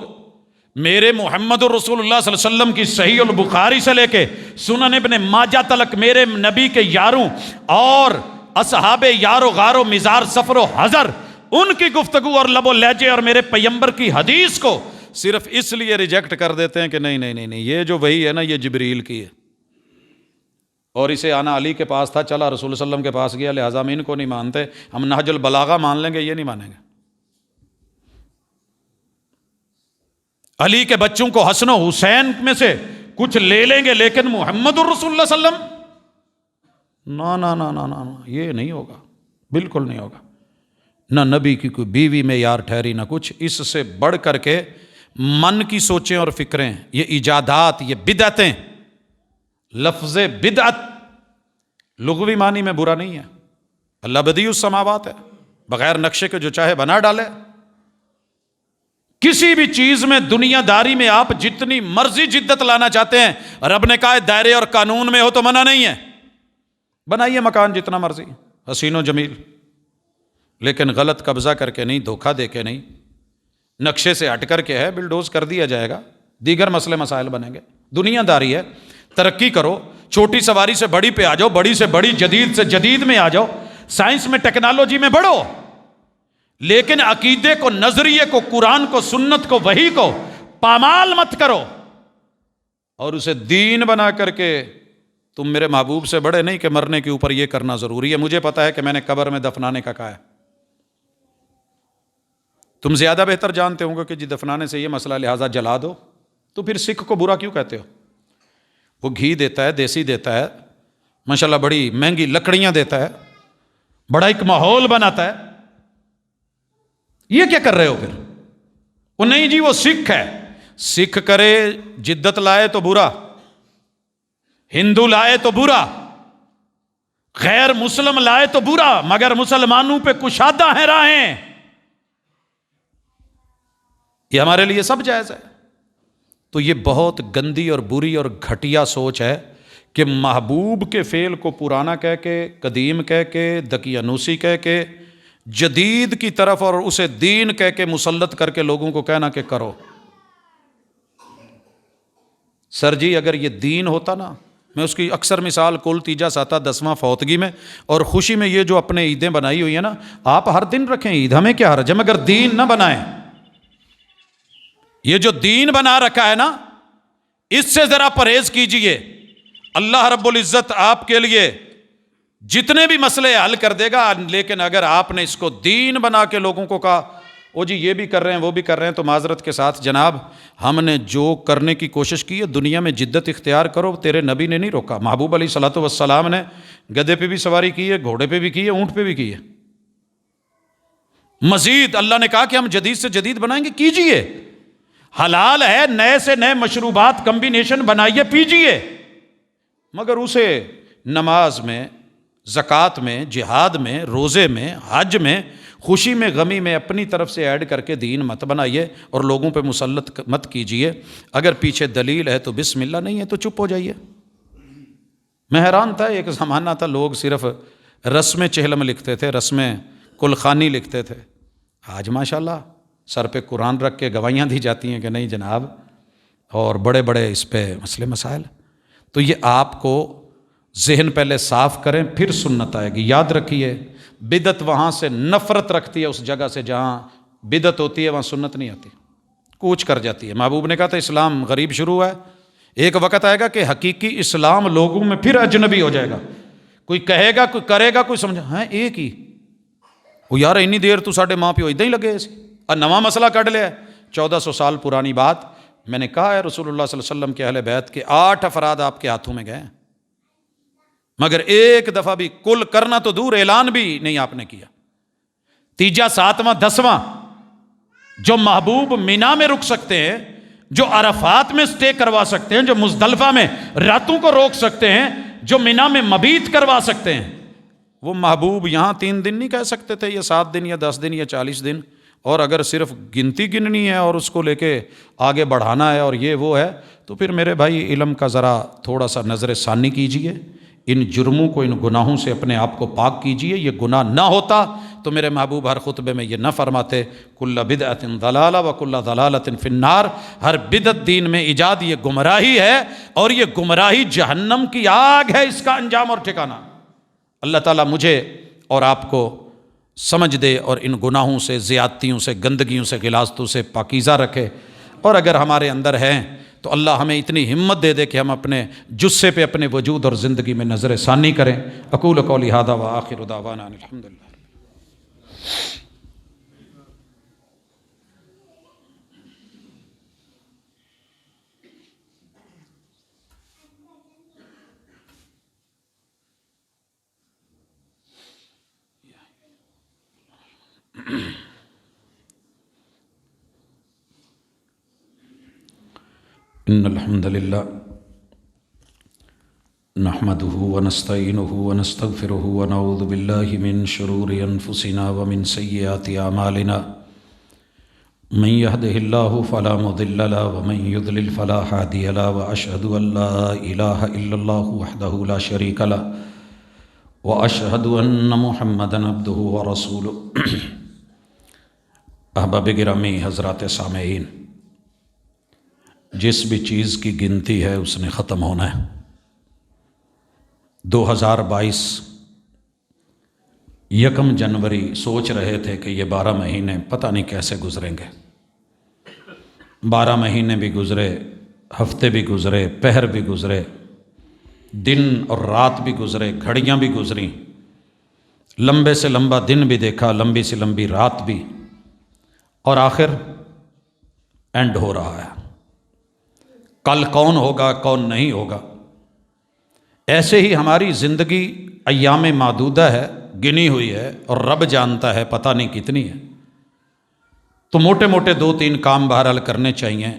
میرے محمد رسول اللہ صلی اللہ علیہ وسلم کی صحیح البخاری سے لے کے سنن ابن ماجہ تلک میرے نبی کے یاروں اور اصحاب یار و غار و مزار سفر و حضر ان کی گفتگو اور لب و لہجے اور میرے پیغمبر کی حدیث کو صرف اس لیے ریجیکٹ کر دیتے ہیں کہ نہیں نہیں نہیں نہیں، یہ جو وہی ہے نا یہ جبریل کی ہے، اور اسے آنا علی کے پاس تھا، چلا رسول اللہ علیہ وسلم کے پاس گیا، لہٰذا ہم ان کو نہیں مانتے، ہم نہج البلاغہ مان لیں گے، یہ نہیں مانیں گے۔ علی کے بچوں کو حسن و حسین میں سے کچھ لے لیں گے، لیکن محمد الرسول اللہ صلی اللہ علیہ وسلم نا نا نا نا نا، یہ نہیں ہوگا، بالکل نہیں ہوگا۔ نہ نبی کی کوئی بیوی میں یار ٹھہری نہ کچھ، اس سے بڑھ کر کے من کی سوچیں اور فکریں، یہ ایجادات، یہ بدعتیں۔ لفظ بدعت لغوی معنی میں برا نہیں ہے، اللہ بدیع السماوات ہے، بغیر نقشے کے جو چاہے بنا ڈالے۔ کسی بھی چیز میں دنیا داری میں آپ جتنی مرضی جدت لانا چاہتے ہیں، رب نے کہا دائرے اور قانون میں ہو تو منع نہیں ہے، بنائیے مکان جتنا مرضی حسین و جمیل، لیکن غلط قبضہ کر کے نہیں، دھوکہ دے کے نہیں، نقشے سے ہٹ کر کے ہے، بلڈوز کر دیا جائے گا، دیگر مسئلے مسائل بنیں گے۔ دنیا داری ہے، ترقی کرو، چھوٹی سواری سے بڑی پہ آ جاؤ، بڑی سے بڑی، جدید سے جدید میں آ جاؤ، سائنس میں ٹیکنالوجی میں بڑھو، لیکن عقیدے کو، نظریے کو، قرآن کو، سنت کو، وحی کو پامال مت کرو اور اسے دین بنا کر کے تم میرے محبوب سے بڑے نہیں کہ مرنے کے اوپر یہ کرنا ضروری ہے۔ مجھے پتا ہے کہ میں نے قبر میں دفنانے کا کہا ہے، تم زیادہ بہتر جانتے ہوں گے کہ جی دفنانے سے یہ مسئلہ، لہٰذا جلا دو، تو پھر سکھ کو برا کیوں کہتے ہو؟ وہ گھی دیتا ہے، دیسی دیتا ہے، ماشاءاللہ بڑی مہنگی لکڑیاں دیتا ہے، بڑا ایک ماحول بناتا ہے، یہ کیا کر رہے ہو پھر؟ وہ نہیں جی وہ سکھ ہے، سکھ کرے جدت لائے تو برا، ہندو لائے تو برا، غیر مسلم لائے تو برا، مگر مسلمانوں پہ کشادہ ہیں راہیں، یہ ہمارے لیے سب جائز ہے۔ تو یہ بہت گندی اور بری اور گھٹیا سوچ ہے کہ محبوب کے فعل کو پرانا کہہ کے، قدیم کہہ کے، دقیانوسی کہہ کے، جدید کی طرف اور اسے دین کہہ کے مسلط کر کے لوگوں کو کہنا کہ کرو۔ سر جی اگر یہ دین ہوتا نا، میں اس کی اکثر مثال کل تیجا ساتا 10واں فوتگی میں اور خوشی میں یہ جو اپنے عیدیں بنائی ہوئی ہیں نا، آپ ہر دن رکھیں عید، ہمیں کیا حرج ہے، مگر دین نہ بنائیں۔ یہ جو دین بنا رکھا ہے نا، اس سے ذرا پرہیز کیجئے، اللہ رب العزت آپ کے لیے جتنے بھی مسئلے حل کر دے گا، لیکن اگر آپ نے اس کو دین بنا کے لوگوں کو کہا او جی یہ بھی کر رہے ہیں وہ بھی کر رہے ہیں، تو معذرت کے ساتھ جناب، ہم نے جو کرنے کی کوشش کی ہے دنیا میں جدت اختیار کرو، تیرے نبی نے نہیں روکا، محبوب علیہ الصلوۃ والسلام نے گدھے پہ بھی سواری کی ہے، گھوڑے پہ بھی کی ہے، اونٹ پہ بھی کی ہے۔ مزید اللہ نے کہا کہ ہم جدید سے جدید بنائیں گے، کیجئے، حلال ہے، نئے سے نئے مشروبات کمبینیشن بنائیے، پیجئے، مگر اسے نماز میں، زکوٰۃ میں، جہاد میں، روزے میں، حج میں، خوشی میں، غمی میں اپنی طرف سے ایڈ کر کے دین مت بنائیے اور لوگوں پہ مسلط مت کیجئے۔ اگر پیچھے دلیل ہے تو بسم اللہ، نہیں ہے تو چپ ہو جائیے۔ میں حیران تھا، ایک زمانہ تھا لوگ صرف رسم چہلم لکھتے تھے، رسم کلخانی لکھتے تھے، آج ماشاءاللہ سر پہ قرآن رکھ کے گواہیاں دی جاتی ہیں کہ نہیں جناب، اور بڑے بڑے اس پہ مسئلے مسائل۔ تو یہ آپ کو ذہن پہلے صاف کریں، پھر سنت آئے گی۔ یاد رکھیے، بدعت وہاں سے نفرت رکھتی ہے، اس جگہ سے جہاں بدعت ہوتی ہے وہاں سنت نہیں آتی، کوچ کر جاتی ہے۔ محبوب نے کہا تھا اسلام غریب شروع ہوا ہے، ایک وقت آئے گا کہ حقیقی اسلام لوگوں میں پھر اجنبی ہو جائے گا، کوئی کہے گا، کوئی کرے گا، کوئی سمجھا ہاں ایک ہی، وہ یار اتنی دیر تو ساڈے ماں پیو ادھر ہی لگے ایسے، اور نواں مسئلہ کٹ لیا ہے۔ 1400 سال پرانی بات، میں نے کہا ہے رسول اللہ صلی اللہ علیہ وسلم کے اہل بیت کے 8 افراد آپ کے ہاتھوں میں گئے، مگر ایک دفعہ بھی کل کرنا تو دور، اعلان بھی نہیں آپ نے کیا۔ تیجا، 7واں، 10واں جو محبوب مینا میں رک سکتے ہیں، جو عرفات میں سٹے کروا سکتے ہیں، جو مزدلفہ میں راتوں کو روک سکتے ہیں، جو مینا میں مبیت کروا سکتے ہیں، وہ محبوب یہاں 3 دن نہیں کہہ سکتے تھے، یا 7 دن یا 10 دن یا 40 دن؟ اور اگر صرف گنتی گننی ہے اور اس کو لے کے آگے بڑھانا ہے اور یہ وہ ہے، تو پھر میرے بھائی علم کا ذرا تھوڑا سا نظر ثانی کیجئے، ان جرموں کو، ان گناہوں سے اپنے آپ کو پاک کیجئے۔ یہ گناہ نہ ہوتا تو میرے محبوب ہر خطبے میں یہ نہ فرماتے کل بدعت ضلالہ وکل ضلالۃ فی النار، ہر بدعت دین میں ایجاد یہ گمراہی ہے، اور یہ گمراہی جہنم کی آگ ہے، اس کا انجام اور ٹھکانہ۔ اللہ تعالیٰ مجھے اور آپ کو سمجھ دے اور ان گناہوں سے، زیادتیوں سے، گندگیوں سے، غلاظتوں سے پاکیزہ رکھے، اور اگر ہمارے اندر ہیں تو اللہ ہمیں اتنی ہمت دے دے کہ ہم اپنے جثے پہ اپنے وجود اور زندگی میں نظر ثانی کریں۔ اقول قولی ھذا وآخر دعوانا ان الحمد للہ۔ ان الحمد للہ نحمده ونستعینه ونستغفره ونعوذ باللہ من شرور انفسنا ومن سیئات اعمالنا من يهده الله فلا مضل له ومن يضلل فلا هادي له واشهد ان لا اله الا الله وحده لا شريك له واشهد ان محمدا عبده ورسوله۔ احباب گرامی، حضرات سامعین، جس بھی چیز کی گنتی ہے اس نے ختم ہونا ہے۔ 2022 یکم جنوری سوچ رہے تھے کہ یہ 12 مہینے پتہ نہیں کیسے گزریں گے۔ 12 مہینے بھی گزرے، ہفتے بھی گزرے، پہر بھی گزرے، دن اور رات بھی گزرے، گھڑیاں بھی گزریں، لمبے سے لمبا دن بھی دیکھا، لمبی سے لمبی رات بھی، اور آخر اینڈ ہو رہا ہے۔ کل کون ہوگا، کون نہیں ہوگا، ایسے ہی ہماری زندگی ایام معدودہ ہے، گنی ہوئی ہے، اور رب جانتا ہے پتہ نہیں کتنی ہے۔ تو موٹے موٹے 2-3 کام بہرحال کرنے چاہیے۔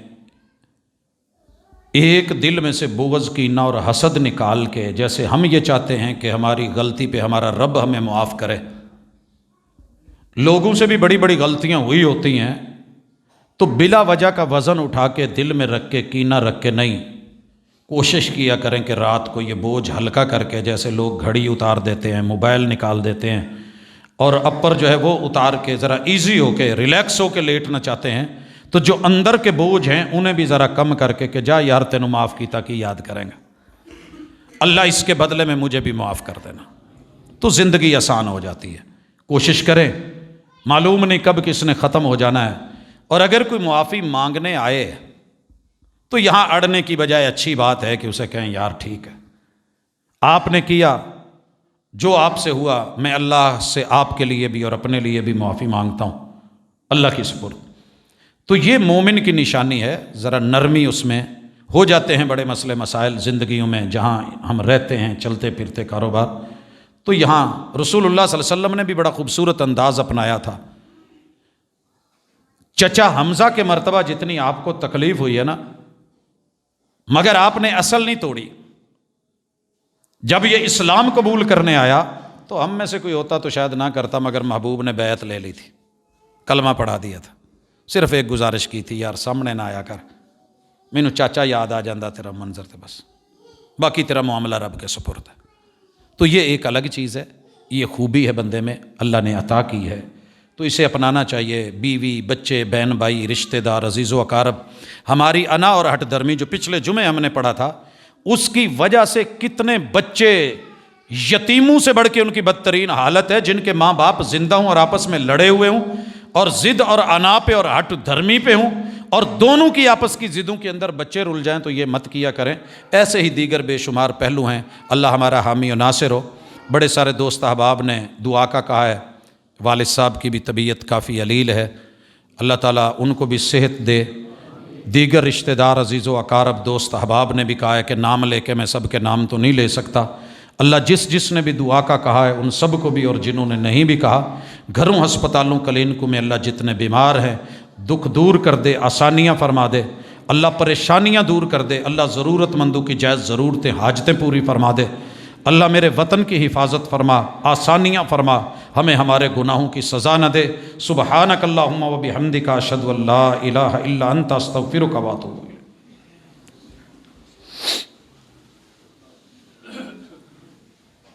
ایک دل میں سے بغض، کینہ اور حسد نکال کے، جیسے ہم یہ چاہتے ہیں کہ ہماری غلطی پہ ہمارا رب ہمیں معاف کرے۔ لوگوں سے بھی بڑی بڑی غلطیاں ہوئی ہوتی ہیں، تو بلا وجہ کا وزن اٹھا کے دل میں رکھ کے، کینہ رکھ کے نہیں، کوشش کیا کریں کہ رات کو یہ بوجھ ہلکا کر کے، جیسے لوگ گھڑی اتار دیتے ہیں، موبائل نکال دیتے ہیں، اور اپر جو ہے وہ اتار کے ذرا ایزی ہو کے، ریلیکس ہو کے لیٹنا چاہتے ہیں، تو جو اندر کے بوجھ ہیں انہیں بھی ذرا کم کر کے کہ جا یار تینوں معاف کیتا کی یاد کریں گا، اللہ اس کے بدلے میں مجھے بھی معاف کر دینا، تو زندگی آسان ہو جاتی ہے۔ کوشش کریں، معلوم نہیں کب کس نے ختم ہو جانا ہے، اور اگر کوئی معافی مانگنے آئے تو یہاں اڑنے کی بجائے اچھی بات ہے کہ اسے کہیں یار ٹھیک ہے، آپ نے کیا جو آپ سے ہوا، میں اللہ سے آپ کے لیے بھی اور اپنے لیے بھی معافی مانگتا ہوں، اللہ کی سپرد۔ تو یہ مومن کی نشانی ہے، ذرا نرمی اس میں ہو جاتے ہیں بڑے مسئلے مسائل زندگیوں میں جہاں ہم رہتے ہیں، چلتے پھرتے کاروبار، تو یہاں رسول اللہ صلی اللہ علیہ وسلم نے بھی بڑا خوبصورت انداز اپنایا تھا۔ چچا حمزہ کے مرتبہ جتنی آپ کو تکلیف ہوئی ہے نا، مگر آپ نے اصل نہیں توڑی۔ جب یہ اسلام قبول کرنے آیا تو ہم میں سے کوئی ہوتا تو شاید نہ کرتا، مگر محبوب نے بیعت لے لی تھی، کلمہ پڑھا دیا تھا، صرف ایک گزارش کی تھی، یار سامنے نہ آیا کر، مینوں چاچا یاد آ جاندہ تیرا منظر تے، بس باقی تیرا معاملہ رب کے سپرد ہے۔ تو یہ ایک الگ چیز ہے، یہ خوبی ہے بندے میں، اللہ نے عطا کی ہے، تو اسے اپنانا چاہیے۔ بیوی، بچے، بہن بھائی، رشتہ دار، عزیز و اقارب، ہماری انا اور ہٹ درمی جو پچھلے جمعے ہم نے پڑھا تھا، اس کی وجہ سے کتنے بچے یتیموں سے بڑھ کے ان کی بدترین حالت ہے، جن کے ماں باپ زندہ ہوں اور آپس میں لڑے ہوئے ہوں، اور ضد اور انا پہ اور ہٹ دھرمی پہ ہوں، اور دونوں کی آپس کی ضدوں کے اندر بچے رل جائیں، تو یہ مت کیا کریں۔ ایسے ہی دیگر بے شمار پہلو ہیں، اللہ ہمارا حامی و ناصر ہو۔ بڑے سارے دوست احباب نے دعا کا کہا ہے، والد صاحب کی بھی طبیعت کافی علیل ہے، اللہ تعالیٰ ان کو بھی صحت دے۔ دیگر رشتہ دار، عزیز و اقارب، دوست احباب نے بھی کہا ہے کہ نام لے کے میں سب کے نام تو نہیں لے سکتا، اللہ جس نے بھی دعا کا کہا ہے ان سب کو بھی، اور جنہوں نے نہیں بھی کہا، گھروں، ہسپتالوں، کلینکوں میں اللہ جتنے بیمار ہیں دکھ دور کر دے، آسانیاں فرما دے، اللہ پریشانیاں دور کر دے، اللہ ضرورت مندوں کی جائز ضرورتیں، حاجتیں پوری فرما دے، اللہ میرے وطن کی حفاظت فرما، آسانیاں فرما، ہمیں ہمارے گناہوں کی سزا نہ دے۔ سبحانک اللہم و بحمدک، اشہد ان لا الہ الا انت، استغفرک و اتوب الیک۔